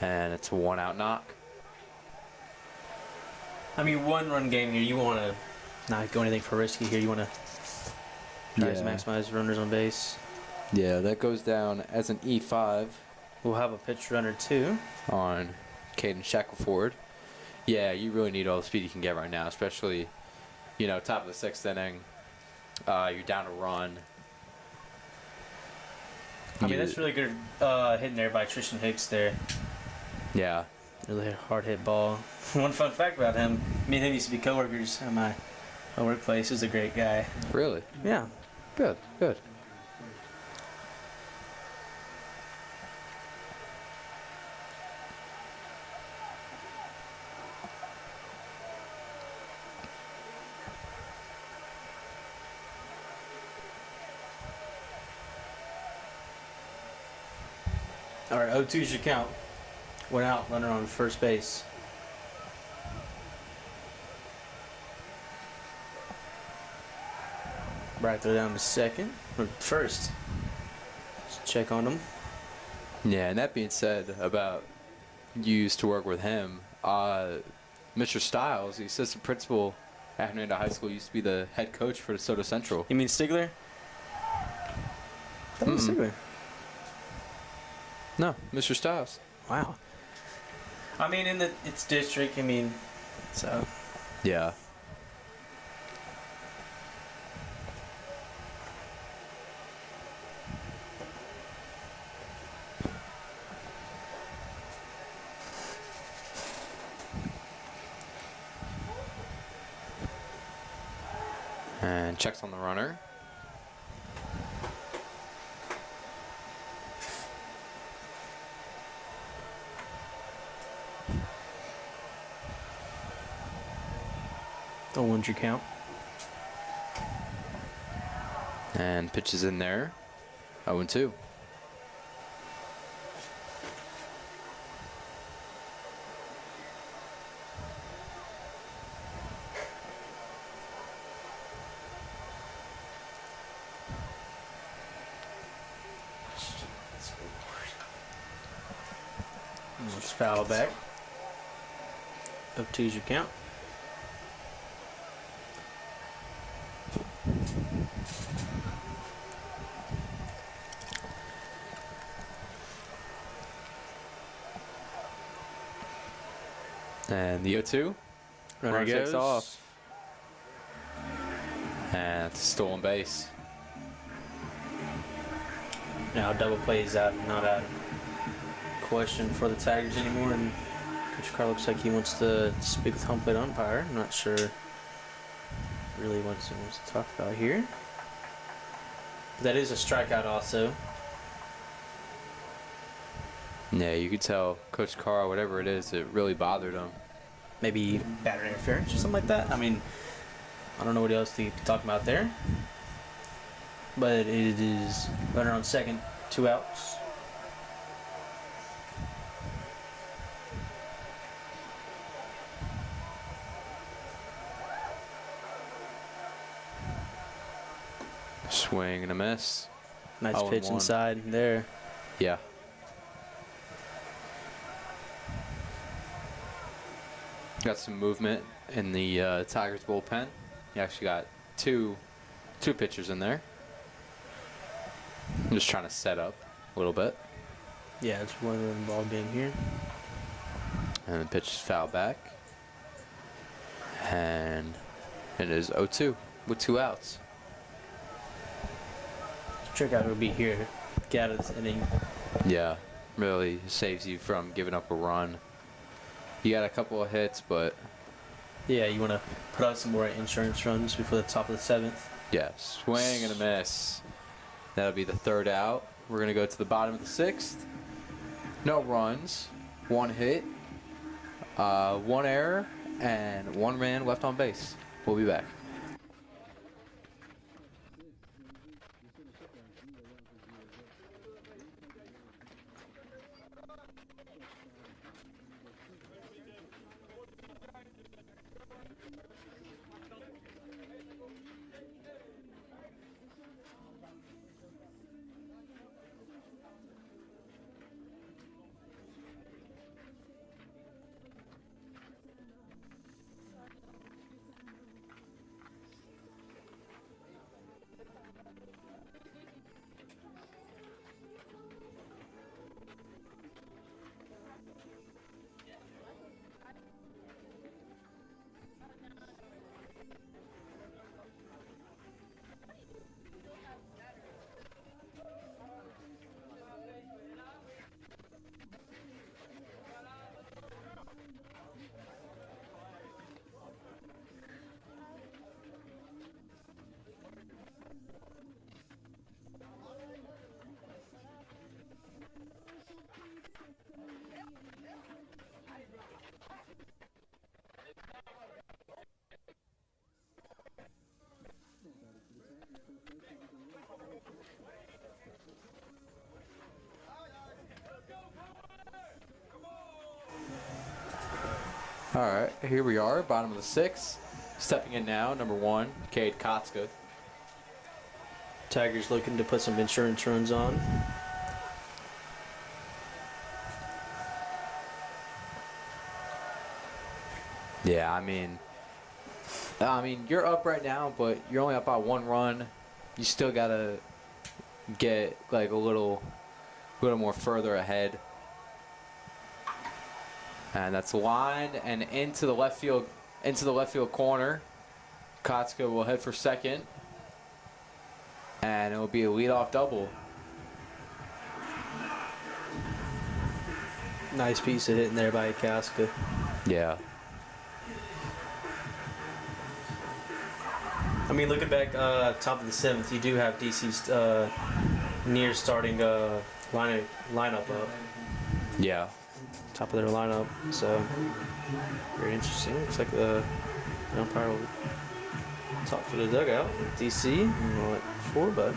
C: And it's a 1-out knock.
B: I mean, 1-run game here. You want to not go anything for risky here. You want to try to maximize runners on base.
C: Yeah, that goes down as an E5
B: We'll have a pitch runner too.
C: on Caden Shackelford. Yeah, you really need all the speed you can get right now, especially, you know, top of the sixth inning. You're down a run.
B: I mean, that's really good hitting there by Tristan Hicks there.
C: Yeah.
B: Really hard hit ball. One fun fact about him, me and him used to be coworkers at my workplace. He's a great guy.
C: Really?
B: Yeah.
C: Good, good.
B: All right, 0-2's your count. Went out, runner on first base. Right throw down to second, or first. Just check on him.
C: Yeah, and that being said, about you used to work with him, Mr. Stiles, the assistant principal at Hernando High School, used to be the head coach for DeSoto Central.
B: You mean Stigler? That was Stigler.
C: No, Mr. Stiles.
B: Wow. I mean, in its district, I mean, so.
C: Yeah. And checks on the runner.
B: The 1-2 count.
C: And pitches in there. 0-2.
B: Let's foul back. 0-2's your count.
C: And the 0-2.
B: Runner
C: takes
B: goes.
C: off. And it's a stolen base.
B: Now double play is out, not a question for the Tigers anymore, and Coach Carr looks like he wants to speak with home plate umpire. I'm not sure really what he wants to talk about here. But that is a strikeout also.
C: Yeah, you could tell Coach Carr, whatever it is, it really bothered him.
B: Maybe batter interference or something like that. I mean, I don't know what else to be talking about there. But it is runner on second, 2 outs.
C: Swing and a miss.
B: Nice pitch
C: 0-1.
B: inside there.
C: Yeah. Got some movement in the Tigers bullpen. You actually got two pitchers in there. I'm just trying to set up a little bit.
B: Yeah, it's one run ball game here.
C: And the pitch is foul back. And it is 0-2 with 2 outs.
B: Trick out would be here. Get out of this inning.
C: Yeah, really saves you from giving up a run. You got a couple of hits, but
B: Yeah, you want to put out some more insurance runs before the top of the 7th.
C: yeah, swing and a miss. That'll be the 3rd out. We're going to go to the bottom of the 6th. No runs, 1 hit, 1 error, and 1 man left on base. We'll be back. All right, here we are, bottom of the 6th. Stepping in now, number 1, Cade Kotska.
B: Tigers looking to put some insurance runs on.
C: Yeah, I mean, you're up right now, but you're only up by 1 run. You still gotta get like a little more further ahead. And that's lined and into the left field corner. Kotska will head for second, and it will be a leadoff double.
B: Nice piece of hitting there by Casca.
C: Yeah.
B: I mean, looking back, top of the 7th, you do have DC's near starting lineup up.
C: Yeah.
B: Top of their lineup, so very interesting. Looks like the umpire will talk to the dugout. DC, at 4, but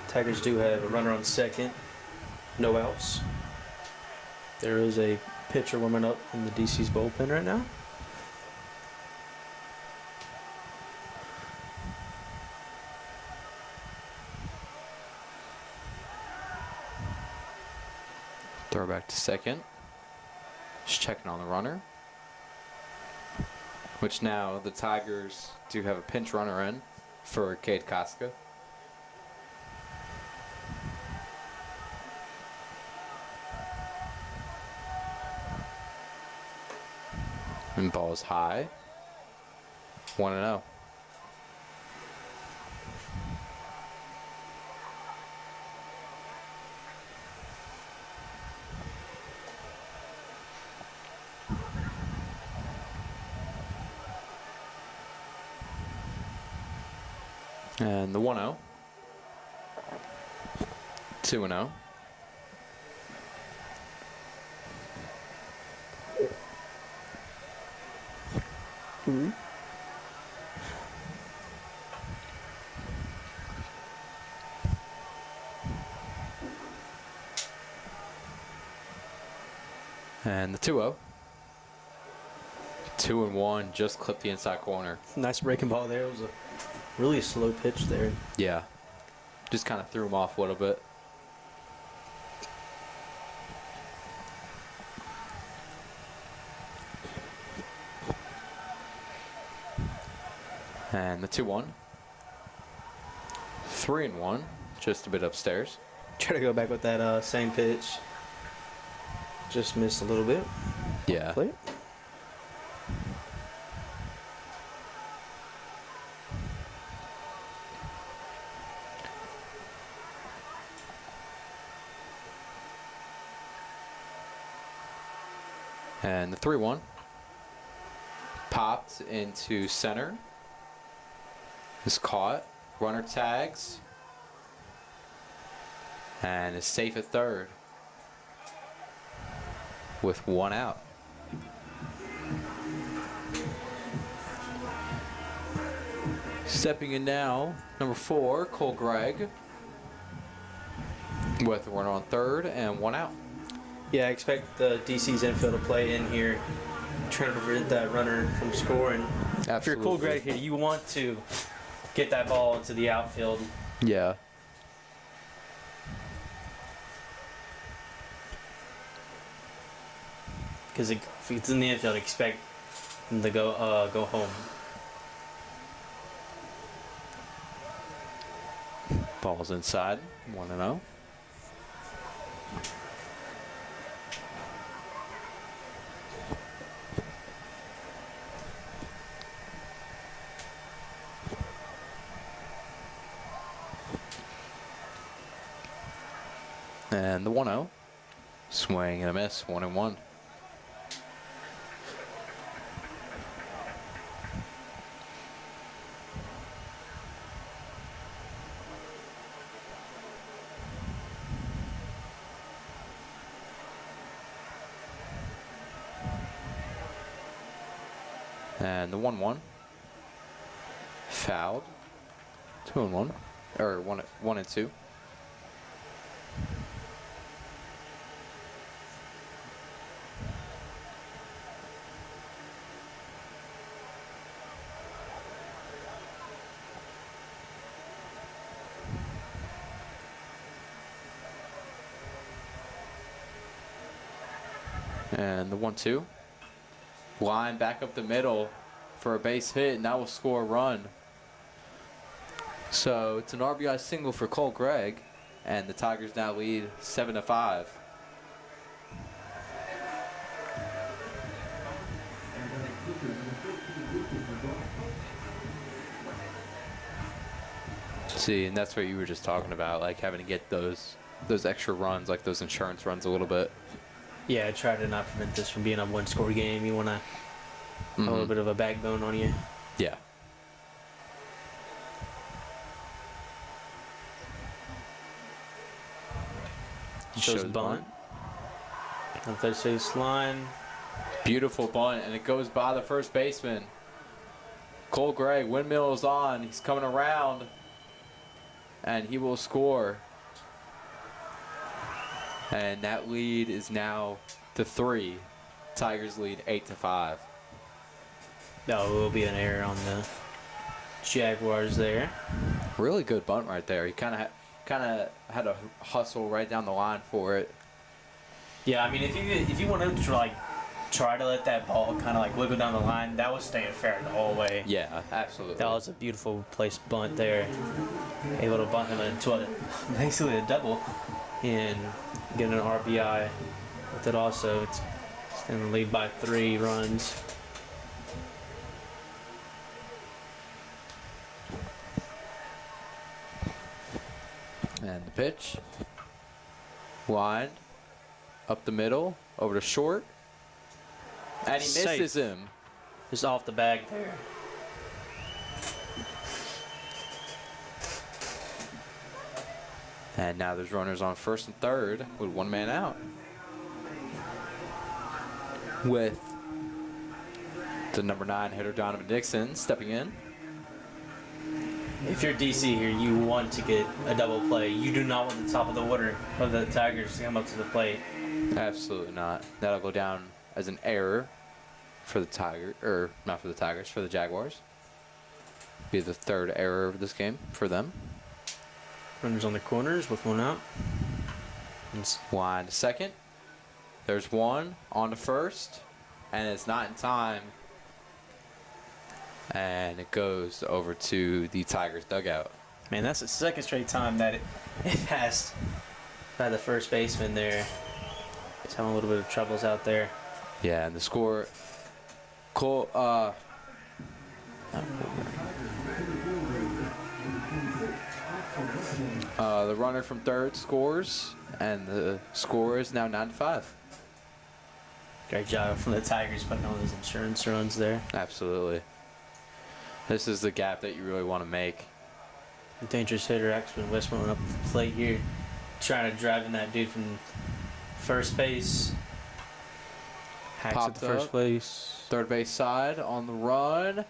B: Tigers do have a runner on second, no outs. There is a pitcher warming up in the DC's bullpen right now.
C: Throw back to second. Just checking on the runner. Which now the Tigers do have a pinch runner in for Cade Casca. And ball is high. 1-0. And the 1-0. 2-0. And the 2-0. 2-1, just clipped the inside corner.
B: Nice breaking ball there. It was a really slow pitch there.
C: Yeah. Just kind of threw him off a little bit. And the 2-1. 3-1, just a bit upstairs.
B: Try to go back with that same pitch. Just missed a little bit.
C: Yeah.
B: Plate.
C: And the 3-1. Popped into center. Is caught. Runner tags. And is safe at third. With 1 out. Stepping in now, number 4, Cole Gregg. With a runner on third and 1 out.
B: Yeah, I expect the DC's infield to play in here, trying to prevent that runner from scoring.
C: Absolutely.
B: If you're Cole Gregg here, you want to get that ball into the outfield.
C: Yeah.
B: Because if it's in the infield, expect them to go home.
C: Ball's inside, 1-0. And the 1-0. Swing and a miss, 1-1. And the 1-1. Fouled. 2-1. Or 1-2. And the 1-2. Line back up the middle for a base hit, and that will score a run. So it's an RBI single for Cole Gregg, and the Tigers now lead 7-5. See, and that's what you were just talking about, like having to get those extra runs, like those insurance runs a little bit.
B: Yeah, try to not prevent this from being a one-score game. You want to a little bit of a backbone on you.
C: Yeah.
B: Shows bunt. On third base line.
C: Beautiful bunt, and it goes by the first baseman. Cole Gray, windmill is on. He's coming around, and he will score. And that lead is now to 3. Tigers lead 8-5.
B: No, it will be an error on the Jaguars there.
C: Really good bunt right there. He kind of had to hustle right down the line for it.
B: Yeah, I mean, if you wanted to try to let that ball kind of like wiggle down the line, that was staying fair the whole way.
C: Yeah, absolutely.
B: That was a beautiful placed bunt there. Able to bunt him into basically a double and get an RBI with it also. It's in the lead by 3 runs.
C: And the pitch. Wide. Up the middle. Over to short. And he misses
B: Safe.
C: him.
B: Just off the bag there.
C: And now there's runners on first and third with 1 man out. With the number 9 hitter Donovan Dixon stepping in.
B: If you're DC here, you want to get a double play. You do not want the top of the order of the Tigers to come up to the plate.
C: Absolutely not. That'll go down as an error for the Tigers, or not for the Tigers, for the Jaguars. Be the 3rd error of this game for them.
B: Runners on the corners with 1 out.
C: Line to second. There's 1 on to first, and it's not in time. And it goes over to the Tigers dugout.
B: Man, that's the 2nd straight time that it passed by the first baseman there. He's having a little bit of troubles out there.
C: Yeah, and the score, Cole, the runner from third scores, and the score is now 9-5.
B: Great job from the Tigers putting all those insurance runs there.
C: Absolutely. This is the gap that you really want to make.
B: Dangerous hitter Axman Westmore went up the plate here, trying to drive in that dude from first base. Hacks at
C: Popped
B: the first
C: up.
B: base.
C: Third base side on the run,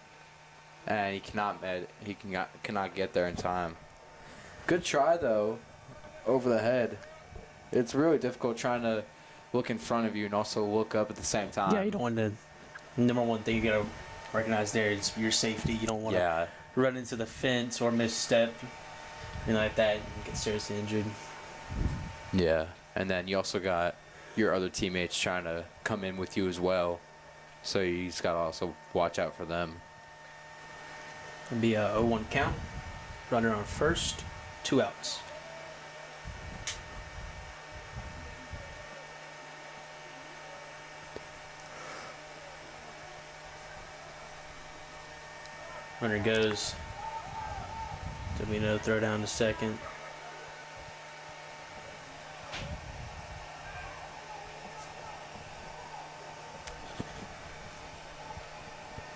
C: and he cannot get there in time. Good try though, over the head. It's really difficult trying to look in front of you and also look up at the same time.
B: Yeah, you don't want to. Number one thing you gotta recognize there is your safety. You don't want to run into the fence or misstep, like that, and get seriously injured.
C: Yeah, and then you also got your other teammates trying to come in with you as well, so you just gotta also watch out for them.
B: It'll be a 0-1 count. Runner on first, 2 outs. Runner goes. Domino throw down to second.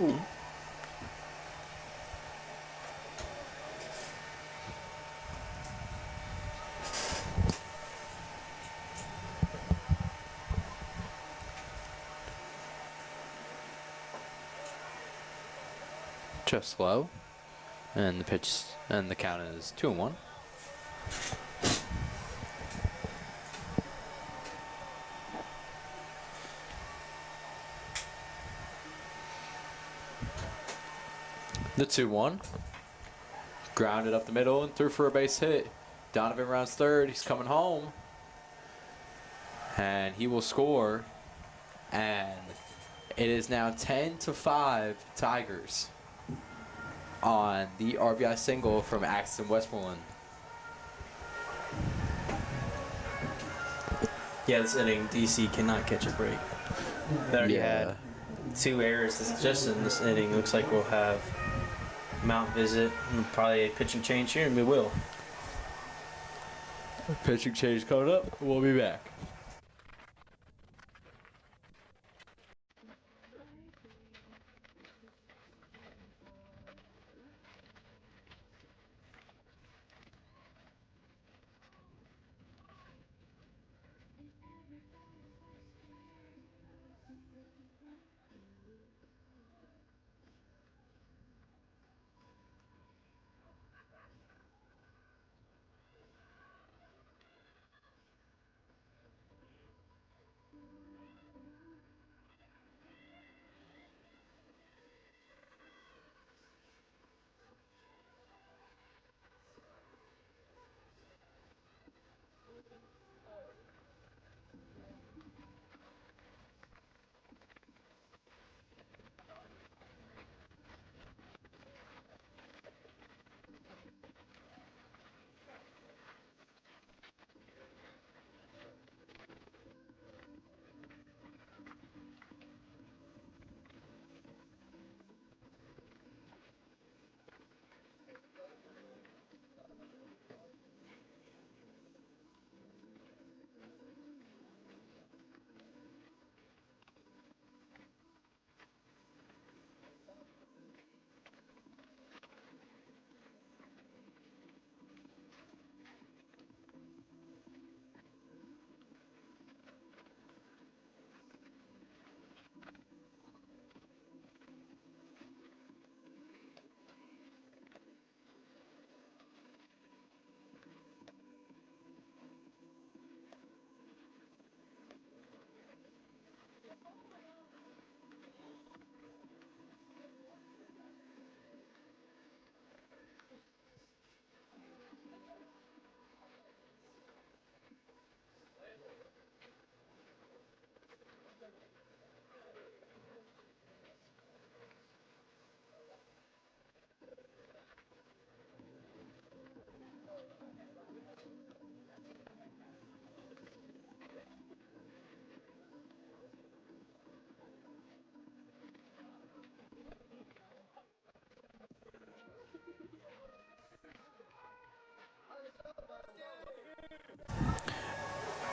B: Ooh.
C: Just low, and the pitch and the count is 2-1. The 2-1. Grounded up the middle and threw for a base hit. Donovan rounds third. He's coming home. And he will score. And it is now 10-5 Tigers on the RBI single from Axton Westmoreland.
B: Yeah, this inning, DC cannot catch a break. They already had 2 errors just in this inning. Looks like we'll have Mount visit and probably a pitching change here, and we will.
C: Pitching change coming up. We'll be back.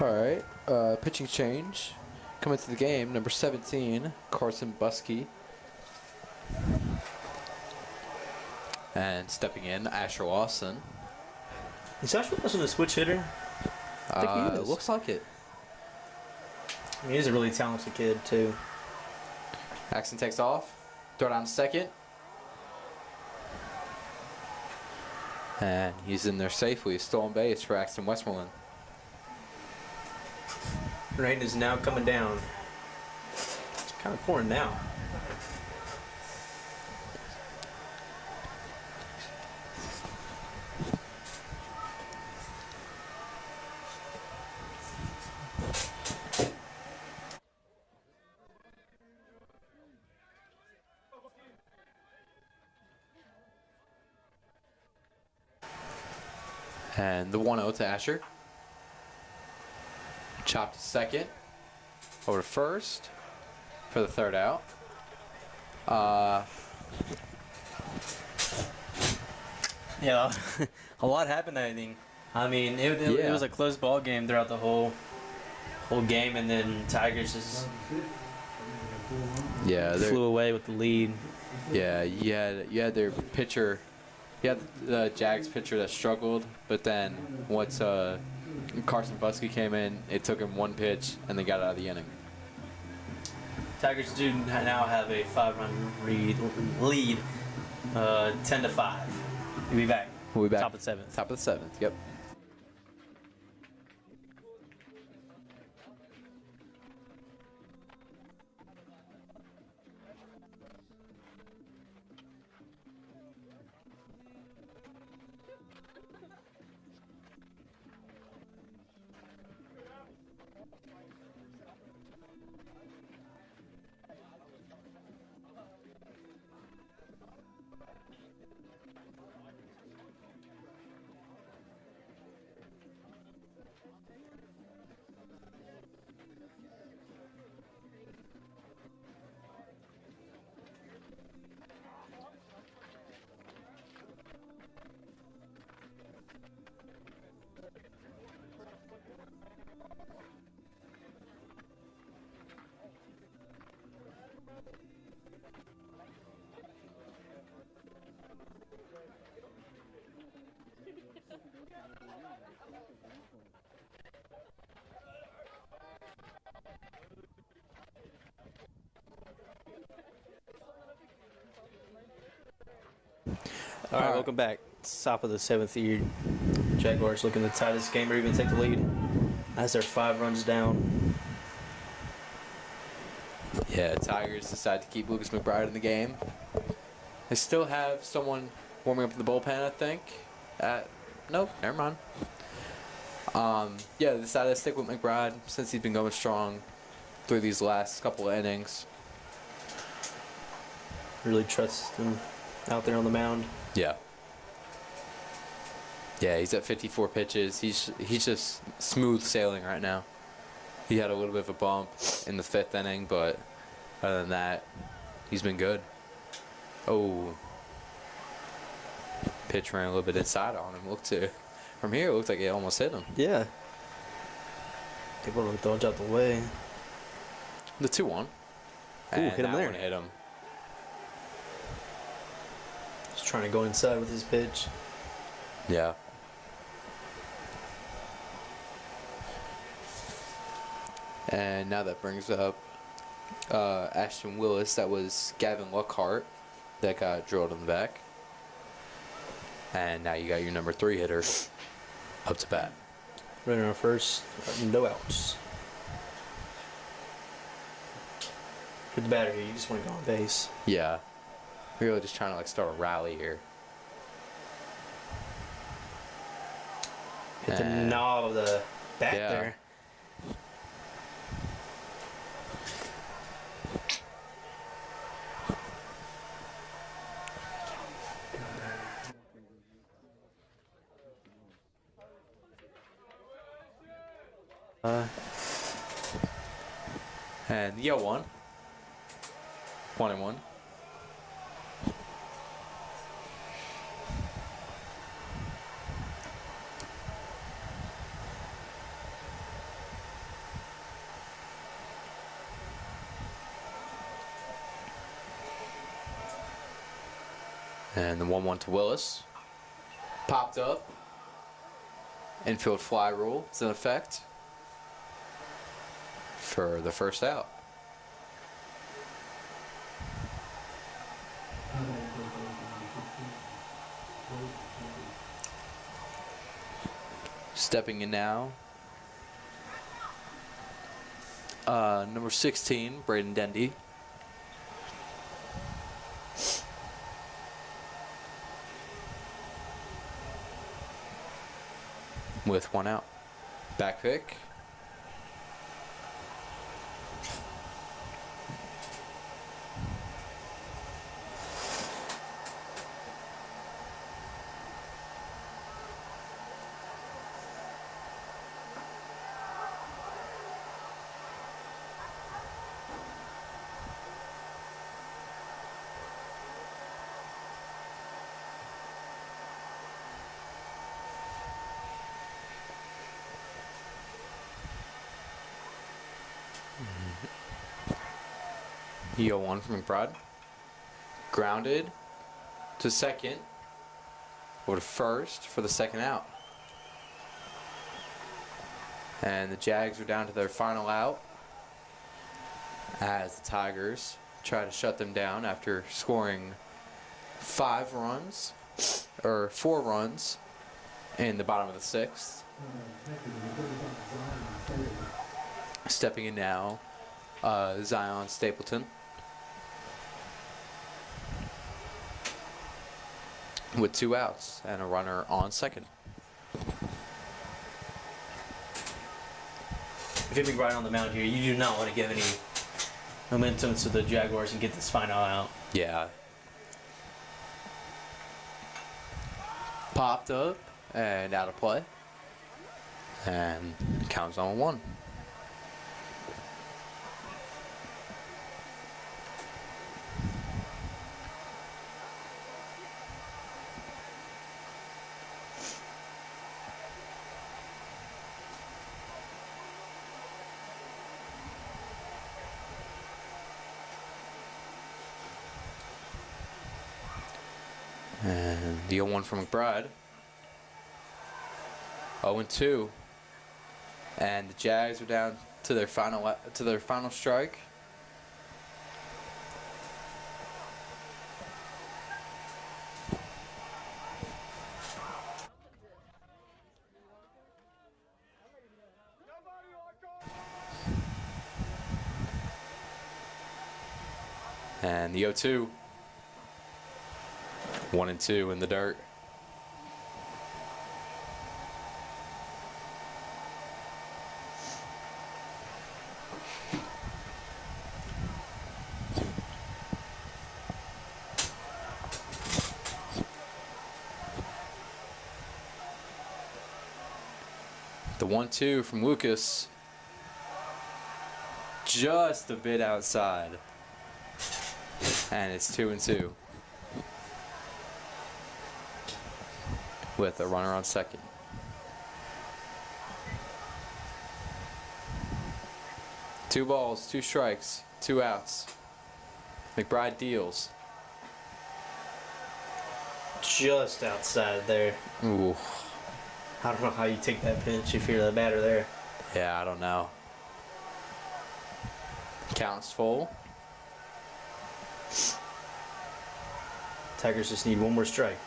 C: All right. Pitching change. Coming to the game, number 17, Carson Buskey. And stepping in, Asher Lawson.
B: Is Asher Lawson a switch hitter? I think he is.
C: Looks like it.
B: I mean, he's a really talented kid, too.
C: Axon takes off. Throw down to second. And he's in there safely. Stolen base for Axton Westmoreland.
B: Rain is now coming down. It's kind of pouring now.
C: And the 1-0 to Asher. Chopped to second. Over to first for the third out.
B: Yeah, a lot happened that inning. I mean, it was a close ball game throughout the whole game, and then Tigers just flew away with the lead.
C: Yeah, you had their pitcher. You had the Jags pitcher that struggled, but then once Carson Buskey came in, it took him one pitch, and they got out of the inning.
B: Tigers do now have a 5-run lead, 10-5. We'll be back.
C: We'll be back.
B: Top of the 7th.
C: Top of the 7th, yep.
B: All right, welcome back. Top of the 7th year. Jaguars looking to tie this game or even take the lead as they're 5 runs down.
C: Yeah, Tigers decide to keep Lucas McBride in the game. They still have someone warming up in the bullpen, I think. Nope, never mind. Yeah, they decided to stick with McBride since he's been going strong through these last couple of innings.
B: Really trust him out there on the mound.
C: Yeah. Yeah, he's at 54 pitches. He's just smooth sailing right now. He had a little bit of a bump in the 5th inning, but other than that, he's been good. Oh. Pitch ran a little bit inside on him. From here, it looked like it almost hit him.
B: Yeah. Able to dodge out the way.
C: The 2-1.
B: Hit him there.
C: One hit him.
B: Just trying to go inside with his pitch.
C: Yeah. And now that brings up Ashton Willis. That was Gavin Lockhart that got drilled in the back. And now you got your number 3 hitter up to bat.
B: Running on first, no outs. For the batter here, you just want to go on base.
C: Yeah. Really just trying to start a rally here.
B: Hit the knob of the bat
C: Yeah.
B: there.
C: And the 0-1. 1-1. And the 1-1 to Willis. Popped up. Infield fly rule is in effect for the first out. Stepping in now, number 16, Braden Dendy. With 1 out. Back pick. EO1 from McBride. Grounded to second. Or to first for the second out. And the Jags are down to their final out as the Tigers try to shut them down after scoring 4 runs in the bottom of the 6th. Stepping in now, Zion Stapleton. With 2 outs and a runner on second.
B: If you're McBride on the mound here, you do not want to give any momentum to the Jaguars and get this final out.
C: Yeah. Popped up and out of play. And counts on 1. And the 0-1 from McBride. 0-2. And the Jags are down to their final strike. And the 0-2. 1-2 in the dirt. The 1-2 from Lucas. Just a bit outside. And it's 2-2. With a runner on second. Two balls, 2 strikes, 2 outs. McBride deals.
B: Just outside there.
C: Ooh.
B: I don't know how you take that pitch if you're the batter there.
C: Yeah, I don't know. Counts full.
B: Tigers just need 1 more strike.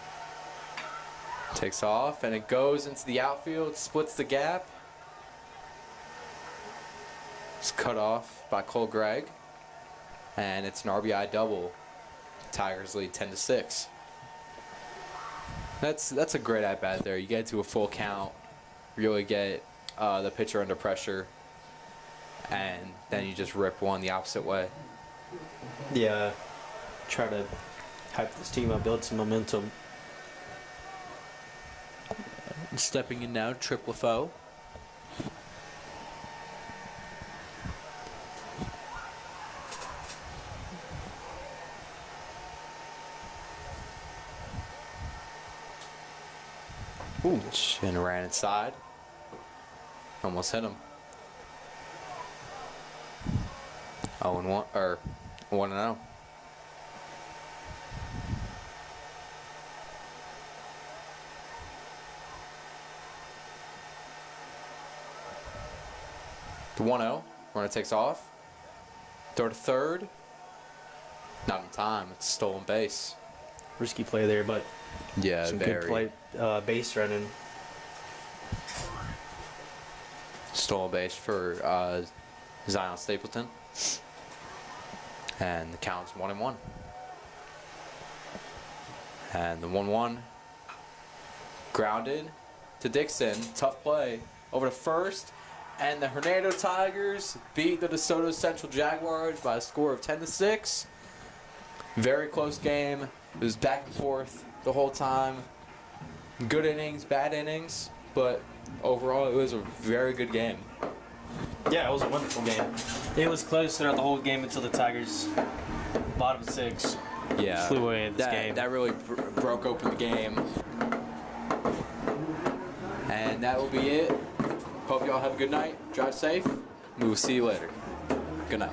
C: Takes off and it goes into the outfield, splits the gap. It's cut off by Cole Gregg. And it's an RBI double. Tigers lead 10-6. That's a great at bat there. You get to a full count, really get the pitcher under pressure, and then you just rip one the opposite way.
B: Yeah, try to hype this team up, build some momentum.
C: Stepping in now, Trip LaFoe. Ooh, and ran inside. Almost hit him. 0-1 or 1-0. The 1-0. Runner takes off. Throw to third. Not in time. It's stolen base.
B: Risky play there, but
C: Yeah,
B: some
C: very.
B: good play, base running.
C: Stolen base for Zion Stapleton. And the count's 1-1. And the 1-1 grounded to Dixon. Tough play over to first. And the Hernando Tigers beat the Desoto Central Jaguars by a score of 10-6. Very close game. It was back and forth the whole time. Good innings, bad innings, but overall it was a very good game.
B: Yeah, it was a wonderful game. It was close throughout the whole game until the Tigers, bottom 6,
C: Yeah,
B: flew away in this game.
C: That really broke open the game. And that will be it. Hope y'all have a good night. Drive safe. We will see you later. Good night.